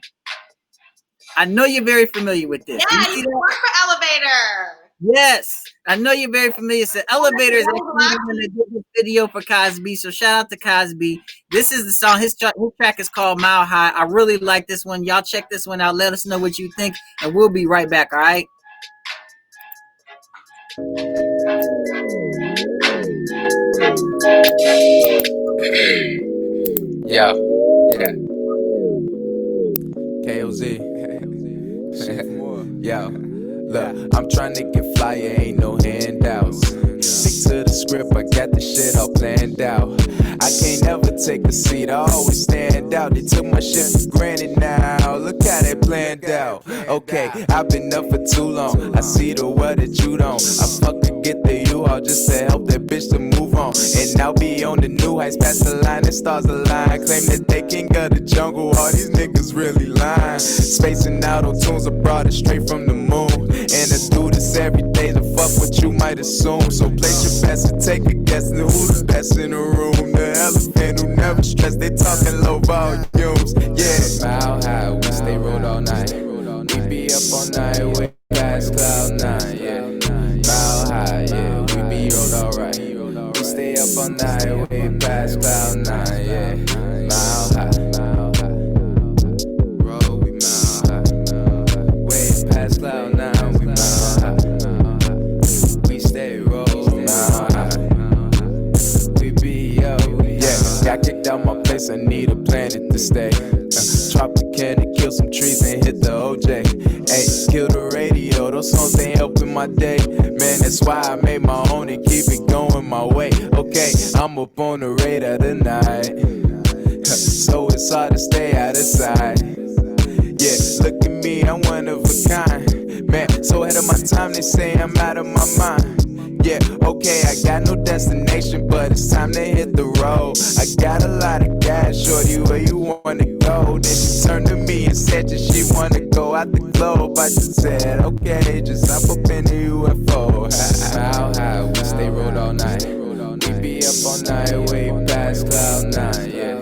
I know you're very familiar with this. Yeah, you work for Elevator. Yes, I know you're very familiar. So Elevator is actually when they did this video for Cosby. So shout out to Cosby. This is the song. His track is called Mile High. I really like this one. Y'all check this one out. Let us know what you think, and we'll be right back. All right. Yeah. KOZ. Yo, look, I'm trying to get flyer, ain't no handouts. Stick to the script, I got the shit all planned out. I can't never take a seat, I always stand out. They took my shit for granted now, look how they planned out. Okay, I've been up for too long, I see the world that you don't. I fucking get the U-Haul just to help that bitch to move on. And I'll be on the new heights, past the line and stars align. Claim that they king of the jungle, all these niggas really lying. Spacing out on tunes, I brought it straight from the moon. And I do this every day to fuck what you might assume. So place your bets and take a guess at who the best in the room. The elephant who never stress, they talking low volumes. Yeah, mile high, we stay rolled all night. We be up all night, way past cloud nine. Yeah, mile high, yeah, we be rolled alright. We stay up all night, way past cloud nine. Yeah, mile high. Roll, we mile high. Way past cloud nine, we mile high. We stay rolled mile high. We be up, yeah. Got kicked out my place, I need a planet to stay. Drop the cannon, kill some trees and hit the OJ. Hey, kill the radio, those songs ain't helping my day. Man, that's why I made my own and keep it going my way. Okay, I'm up on the radar tonight. So it's hard to stay out of sight. Yeah, look at me, I'm one of a kind. Man, so ahead of my time, they say I'm out of my mind. Yeah, okay, I got no destination, but it's time to hit the road. I got a lot of gas, shorty, where you wanna go? Then she turned to me and said that she wanna go out the globe. I just said, okay, just hop up in the UFO. Mile high, we stay rolled all night. We be up all night, way past cloud nine, yeah.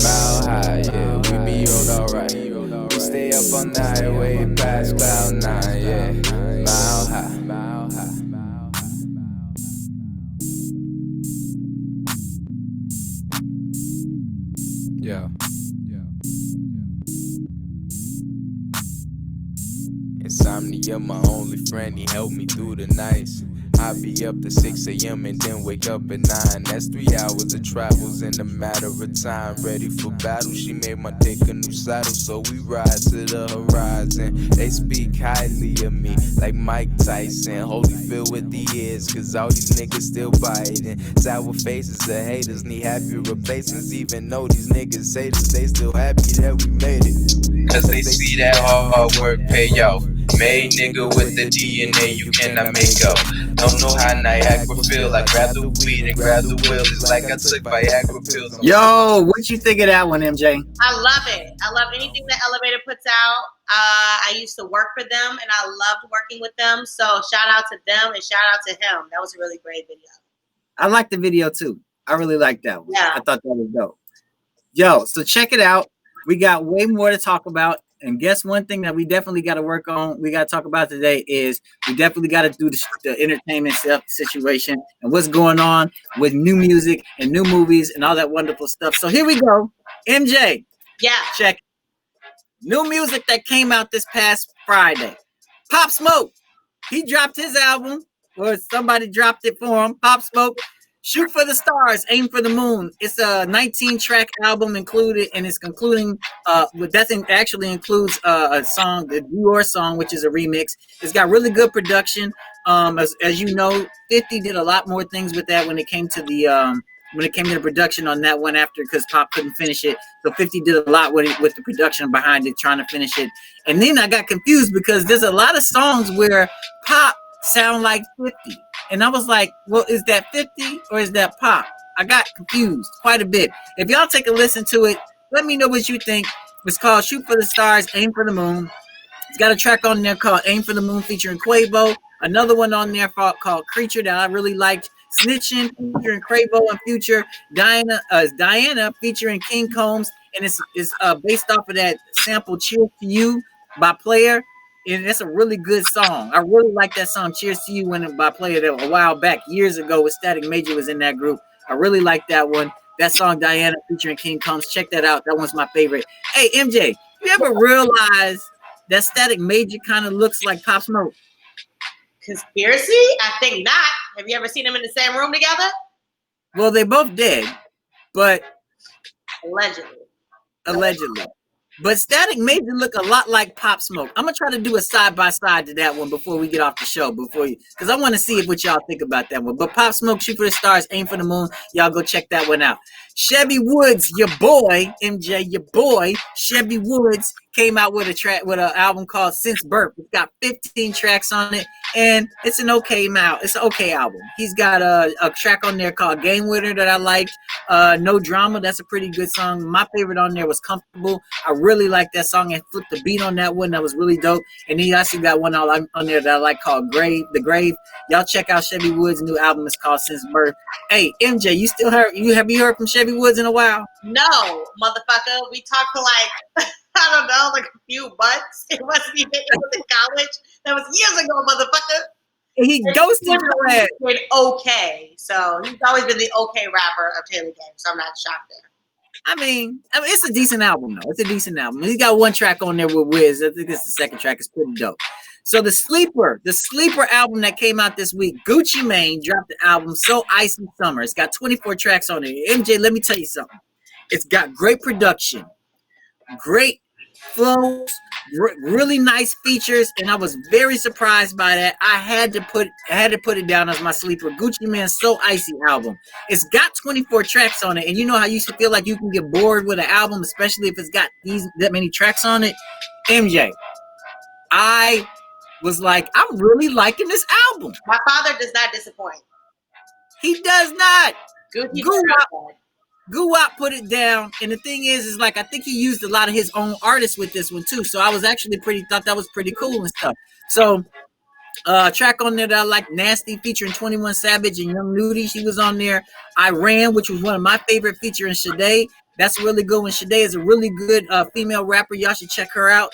Mile high, yeah, we be rolled alright. We stay up all night, way past cloud nine, yeah. Mile high. Yeah. Insomnia, my only friend, he helped me through the nights. I be up to 6 a.m. and then wake up at 9. That's 3 hours of travels in a matter of time. Ready for battle, she made my dick a new saddle. So we ride to the horizon. They speak highly of me, like Mike Tyson. Holyfield with the ears, cause all these niggas still biting. Sour faces, the haters need happy replacements. Even though these niggas hate us, they still happy that we made it. Cause they see that hard work pay off. Made nigga with the DNA you cannot make up. Don't know how NiteKap feel. I grab the weed and grab the wheel. It's like I took Viagra pills. Yo, what you think of that one, MJ? I love it. I love anything that Elevator puts out. I used to work for them, and I loved working with them. So shout out to them and shout out to him. That was a really great video. I like the video too. I really like that one. Yeah. I thought that was dope. Yo, so check it out. We got way more to talk about. And guess one thing that we definitely got to work on, we got to talk about today is we definitely got to do the entertainment situation and what's going on with new music and new movies and all that wonderful stuff. So here we go. MJ. Yeah. Check. New music that came out this past Friday. Pop Smoke. He dropped his album, or somebody dropped it for him. Pop Smoke. Shoot for the Stars, Aim for the Moon. It's a 19-track album included, and it's concluding with that thing actually includes a song, the Dior song, which is a remix. It's got really good production. As you know, 50 did a lot more things with that when it came to the production on that one after, because Pop couldn't finish it. So 50 did a lot with the production behind it, trying to finish it. And then I got confused because there's a lot of songs where Pop sound like 50. And I was like, well, is that 50 or is that Pop? I got confused quite a bit. If y'all take a listen to it, let me know what you think. It's called Shoot for the Stars, Aim for the Moon. It's got a track on there called Aim for the Moon featuring Quavo. Another one on there called Creature that I really liked. Snitching featuring Quavo and Future. Diana featuring King Combs. And it's based off of that sample Cheers to You by Player. And it's a really good song. I really like that song, Cheers to You, by Player a while back, years ago, with Static Major was in that group. I really like that one. That song, Diana, featuring King Combs. Check that out. That one's my favorite. Hey, MJ, you ever realize that Static Major kind of looks like Pop Smoke? Conspiracy? I think not. Have you ever seen them in the same room together? Well, they both dead, but allegedly. But Static Major look a lot like Pop Smoke. I'm gonna try to do a side by side to that one before we get off the show. Because I want to see what y'all think about that one. But Pop Smoke, Shoot for the Stars, Aim for the Moon. Y'all go check that one out. Chevy Woods, your boy, MJ, your boy, Chevy Woods came out with an album called Since Birth. It's got 15 tracks on it, and it's an okay It's an okay album. He's got a track on there called Game Winner that I liked. No Drama, that's a pretty good song. My favorite on there was Comfortable. I really like that song and flipped the beat on that one. That was really dope. And he also got one on there that I like called The Grave. Y'all check out Chevy Woods' new album. It's called Since Birth. Hey, MJ, have you heard from Chevy Woods in a while? No, motherfucker. We talked for like I don't know, like a few months. It was in college. That was years ago, motherfucker. He ghosted your ass. Okay, so he's always been the okay rapper of Taylor Gang, so I'm not shocked there. I mean, it's a decent album though. It's a decent album. He's got one track on there with Wiz. I think it's the second track. It's pretty dope. So the sleeper album that came out this week, Gucci Mane dropped the album So Icy Summer. It's got 24 tracks on it. MJ, let me tell you something. It's got great production, great flows, really nice features, and I was very surprised by that. I had to put it down as my sleeper. Gucci Mane's So Icy album. It's got 24 tracks on it, and you know how you should feel like you can get bored with an album, especially if it's got that many tracks on it. MJ, I was like, I'm really liking this album. My father does not disappoint. He does not. Gucci Guwap put it down, and the thing is like I think he used a lot of his own artists with this one too. So I was actually thought that was pretty cool and stuff. So track on there that I like, Nasty featuring 21 Savage and Young Nudie. She was on there. I Ran, which was one of my favorite, featuring Sade. That's really good one. Sade is a really good female rapper. Y'all should check her out.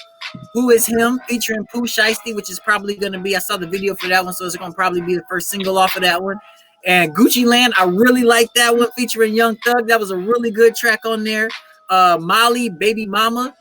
Who Is Him featuring Pooh Shiesty, which is probably going to be, I saw the video for that one, so it's going to probably be the first single off of that one. And Gucci Land, I really like that one, featuring Young Thug. That was a really good track on there. Molly, Baby Mama,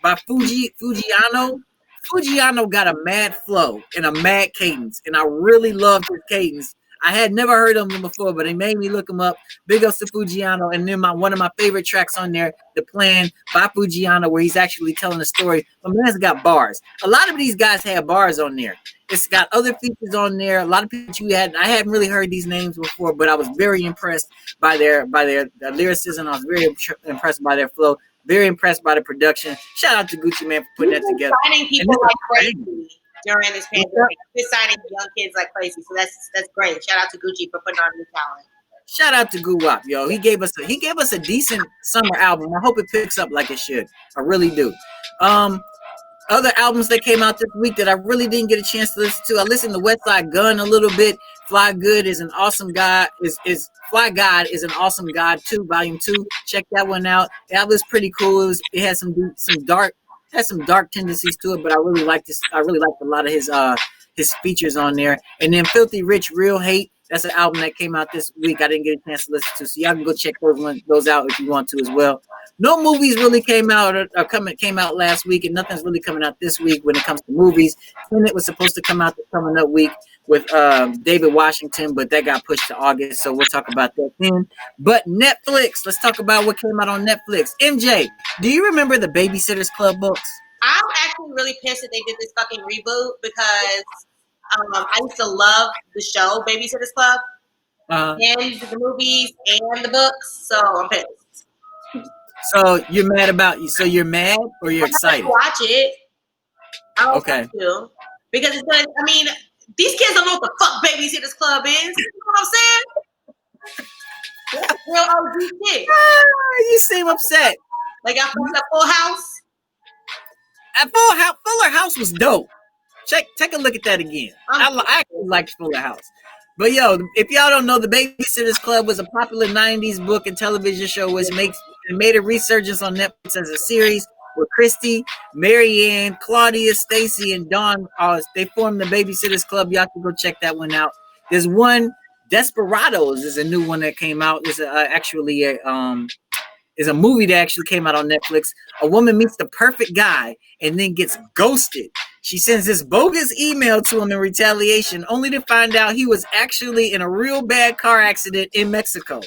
by Fujiano, Fujiano got a mad flow and a mad cadence, and I really loved his cadence. I had never heard of him before, but it made me look him up. Big ups to Fujiano, and then one of my favorite tracks on there, The Plan by Fujiano, where he's actually telling a story. My man's got bars. A lot of these guys have bars on there. It's got other features on there. A lot of people I hadn't really heard these names before, but I was very impressed by their lyricism. I was very impressed by their flow. Very impressed by the production. Shout out to Gucci Man for putting that together. Signing people like crazy during this pandemic. He's signing young kids like crazy. So that's great. Shout out to Gucci for putting on new talent. Shout out to Guwap, yo. He gave us a decent summer album. I hope it picks up like it should. I really do. Other albums that came out this week that I really didn't get a chance to listen to. I listened to West Side Gun a little bit. Fly God is an awesome God. Fly God is an awesome God 2, Volume 2. Check that one out. That was pretty cool. It had some dark tendencies to it, but I really liked this. I really liked a lot of his features on there. And then Filthy Rich, Real Hate. That's an album that came out this week. I didn't get a chance to listen to, so y'all can go check those out if you want to as well. No movies really came out last week, and nothing's really coming out this week when it comes to movies. Tenet was supposed to come out the coming up week with David Washington, but that got pushed to August, so we'll talk about that then. But Netflix, let's talk about what came out on Netflix. MJ, do you remember the Babysitter's Club books? I'm actually really pissed that they did this fucking reboot because I used to love the show Babysitter's Club and the movies and the books, so I'm pissed. So you're mad or you're excited? Watch it. Okay. Because it's gonna, I mean, these kids don't know what the fuck Babysitter's Club is. You know what I'm saying? That's real OG shit. You seem upset. Like I fucked up Full House. Fuller House was dope. Take a look at that again. I actually liked Fuller House. But yo, if y'all don't know, the Babysitter's Club was a popular 90s book and television show which made a resurgence on Netflix as a series where Christy, Marianne, Claudia, Stacy, and Dawn, they formed the Babysitter's Club. Y'all can go check that one out. There's one, Desperados is a new one that came out. It's actually a movie that actually came out on Netflix. A woman meets the perfect guy and then gets ghosted. She sends this bogus email to him in retaliation, only to find out he was actually in a real bad car accident in Mexico,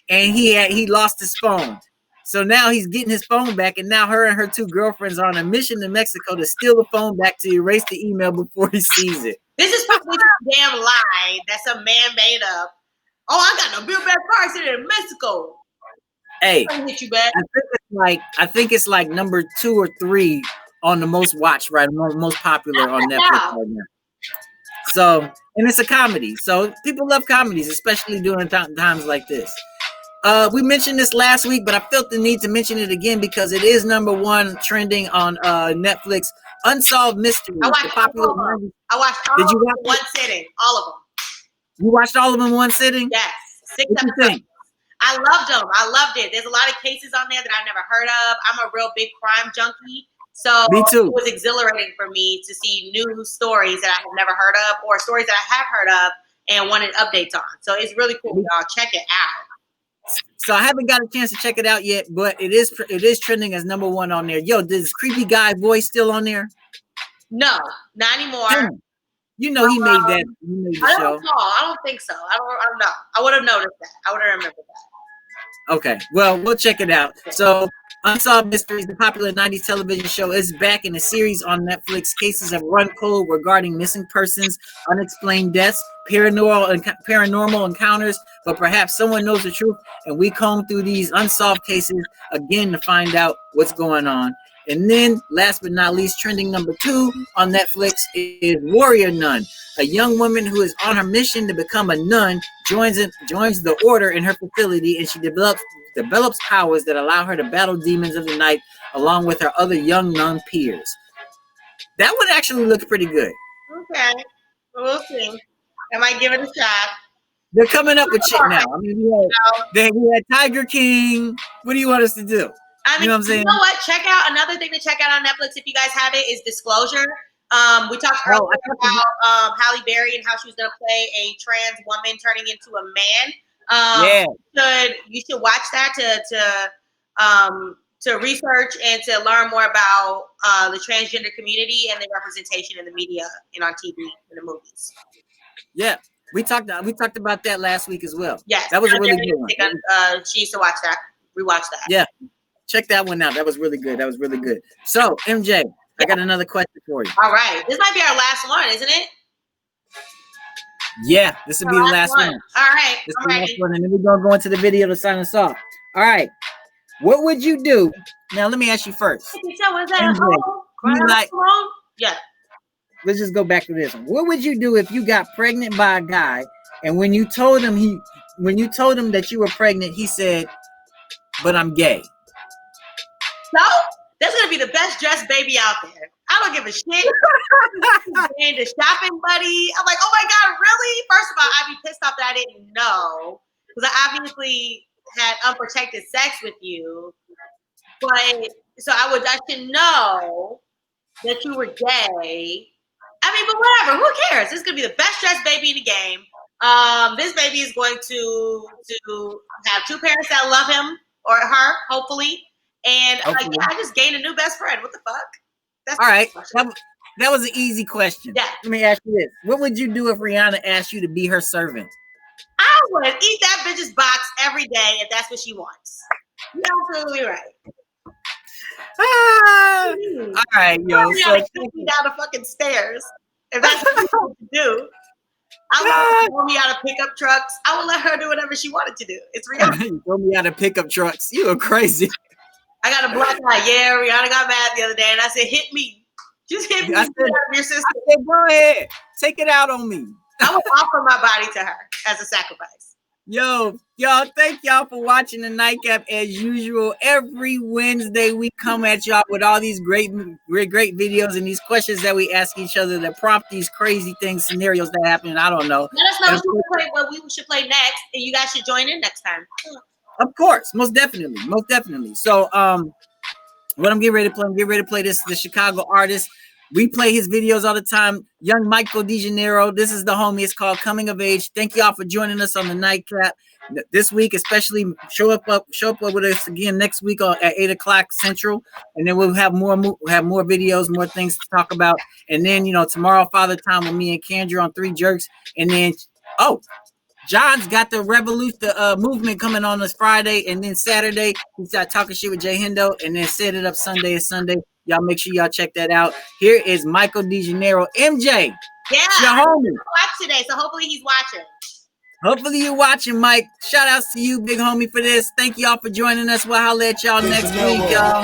and he lost his phone. So now he's getting his phone back, and now her and her 2 girlfriends are on a mission to Mexico to steal the phone back to erase the email before he sees it. This is probably a damn lie that some man made up. Oh, I got a real bad car accident in Mexico. Hey, hit you back. I think it's like number 2 or 3 on the most watched, right? Most popular on Netflix right now. So, and it's a comedy. So people love comedies, especially during times like this. We mentioned this last week, but I felt the need to mention it again because it is number 1 trending on Netflix. Unsolved Mysteries. I watched all of them. Did you watch one sitting? All of them. You watched all of them in one sitting? Yes. 6 What episodes. you think? I loved them. I loved it. There's a lot of cases on there that I've never heard of. I'm a real big crime junkie. So Me too. It was exhilarating for me to see new stories that I have never heard of or stories that I have heard of and wanted updates on. So it's really cool, y'all. Check it out. So I haven't got a chance to check it out yet, but it is trending as number 1 on there. Yo, this creepy guy voice still on there? No, not anymore. You know he made that. He made the I show. don't know. I don't think so. I don't know. I would have noticed that. I would have remembered that. Okay, well, we'll check it out. So, Unsolved Mysteries, the popular 90s television show, is back in a series on Netflix. Cases have run cold regarding missing persons, unexplained deaths, paranormal encounters, but perhaps someone knows the truth, and we comb through these unsolved cases again to find out what's going on. And then, last but not least, trending number 2 on Netflix is Warrior Nun. A young woman who is on her mission to become a nun joins the order in her facility, and she develops powers that allow her to battle demons of the night along with her other young nun peers. That one actually looks pretty good. Okay, we'll see. I might give it a shot. They're coming up with shit now. I mean, we had Tiger King. What do you want us to do? I mean, you know what I'm saying? You know what? Check out another thing to check out on Netflix if you guys have it is Disclosure. We talked earlier about Halle Berry and how she was going to play a trans woman turning into a man. You should watch that to to research and to learn more about the transgender community and their representation in the media and on TV and the movies. Yeah, we talked about that last week as well. Yes, that was a really good one. She used to watch that, rewatch that. Yeah, check that one out. That was really good. So, MJ, I got another question for you. All right, this might be our last one, isn't it? Yeah, this will be the last one. All right, this I'm ready. And then we're gonna go into the video to sign us off. All right, what would you do? Now, let me ask you first. Yeah. Let's just go back to this one. What would you do if you got pregnant by a guy, and when you told him that you were pregnant, he said, "But I'm gay"? So that's gonna be the best dressed baby out there. I don't give a shit. And the shopping buddy. I'm like, oh my God, really? First of all, I'd be pissed off that I didn't know, because I obviously had unprotected sex with you. But so I should know that you were gay. I mean, but whatever. Who cares? This is gonna be the best dressed baby in the game. This baby is going to have two parents that love him or her, hopefully. And I just gained a new best friend. What the fuck? That's all right. That was an easy question. Yeah. Let me ask you this: what would you do if Rihanna asked you to be her servant? I would eat that bitch's box every day if that's what she wants. You're absolutely right. All right, yo. So take me down the fucking stairs. If that's what you want to do, I would throw me out of pickup trucks. I would let her do whatever she wanted to do. It's Rihanna. Throw me out of pickup trucks. You are crazy. I got a black eye. Yeah, Rihanna got mad the other day, and I said, "Hit me, just hit me." I said, your sister. I said, "Go ahead, take it out on me." I would offer my body to her as a sacrifice. Yo, y'all, thank y'all for watching the NiteKap as usual. Every Wednesday, we come at y'all with all these great videos and these questions that we ask each other that prompt these crazy things, scenarios that happen. I don't know. Let us know what we should play next, and you guys should join in next time. Of course, most definitely. So, what I'm getting ready to play, the Chicago artist. We play his videos all the time. Young Michael DeJaneiro. This is the homie. It's called Coming of Age. Thank y'all for joining us on the NiteKap this week. Especially show up with us again next week at 8:00 Central, and then we'll have more videos, more things to talk about. And then tomorrow, Father Time with me and Kendra on 3 Jerks. And then John's got the movement coming on this Friday, and then Saturday he started talking shit with Jay Hendo, and then Set It Up Sunday is Sunday. Y'all make sure y'all check that out. Here is Michael DeJaneiro, MJ. Yeah, your homie. Watch today, so hopefully he's watching. Hopefully you're watching, Mike. Shout outs to you, big homie, for this. Thank y'all for joining us. We'll holler at y'all next week, y'all.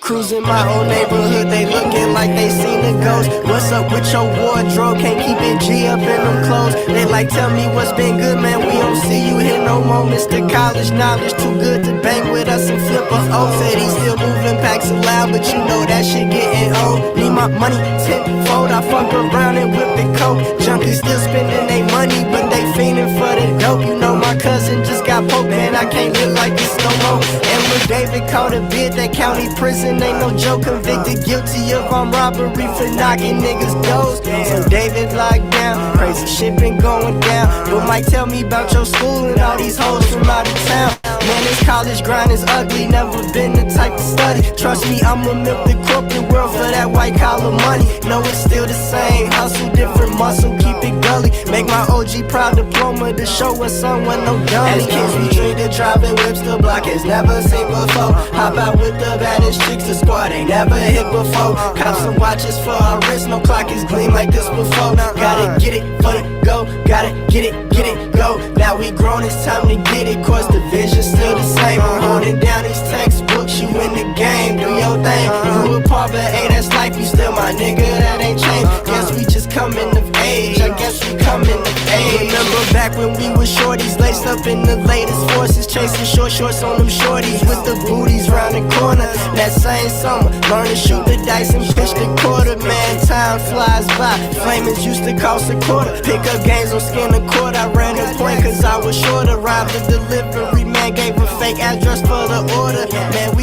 Cruising my old neighborhood, they looking like they seen a ghost. What's up with your wardrobe? Can't keep it G up in them clothes. They like, tell me what's been good, man. We don't see you here no more. Mr. College knowledge, too good to bang with us and flip us off. Said he still moving packs aloud, but you know that shit getting old. Need my money tenfold. I fuck around and whip it coke. Junkies still spending their money, but they fiending for the dope. You know my cousin just got poked, man. I can't live like this no more. And when David caught a bid, that county prison ain't no joke. Convicted guilty of armed robbery for knocking niggas' doors. So David locked down, crazy shit been going down. But Mike, tell me about your school and all these hoes from out of town. Man, this college grind is ugly, never been the type to study. Trust me, I'ma milk the corporate world for that white collar money. No, it's still the same, hustle, different muscle, keep it gully. Make my OG proud diploma to show us someone no dummy. As kids we dreamed of driving whips, the block has never seen before. Hop out with the baddest chicks, the squad ain't never hit before. Cop some watches for our wrist, no clock is gleam like this before. Gotta get it for the go, gotta get it, go. Now we grown, it's time to get it, cause the vision's still the same. I'm holding down these textbooks, you in the game, do your thing. Grew apart, but hey, that's life, you still my nigga, that ain't changed. Guess we just coming of age, I guess we coming of age. Remember back when we was shorties, laced up in the latest forces, chasing short shorts on them shorties with the booties round the corner. That same summer, learn to shoot the dice and pitch the quarter. Man, time flies by, flamers used to cost a quarter. Pick up games on skin a quarter, I ran a point cause I was short. Arrived the delivery man, gave a fake address for the order. Man, we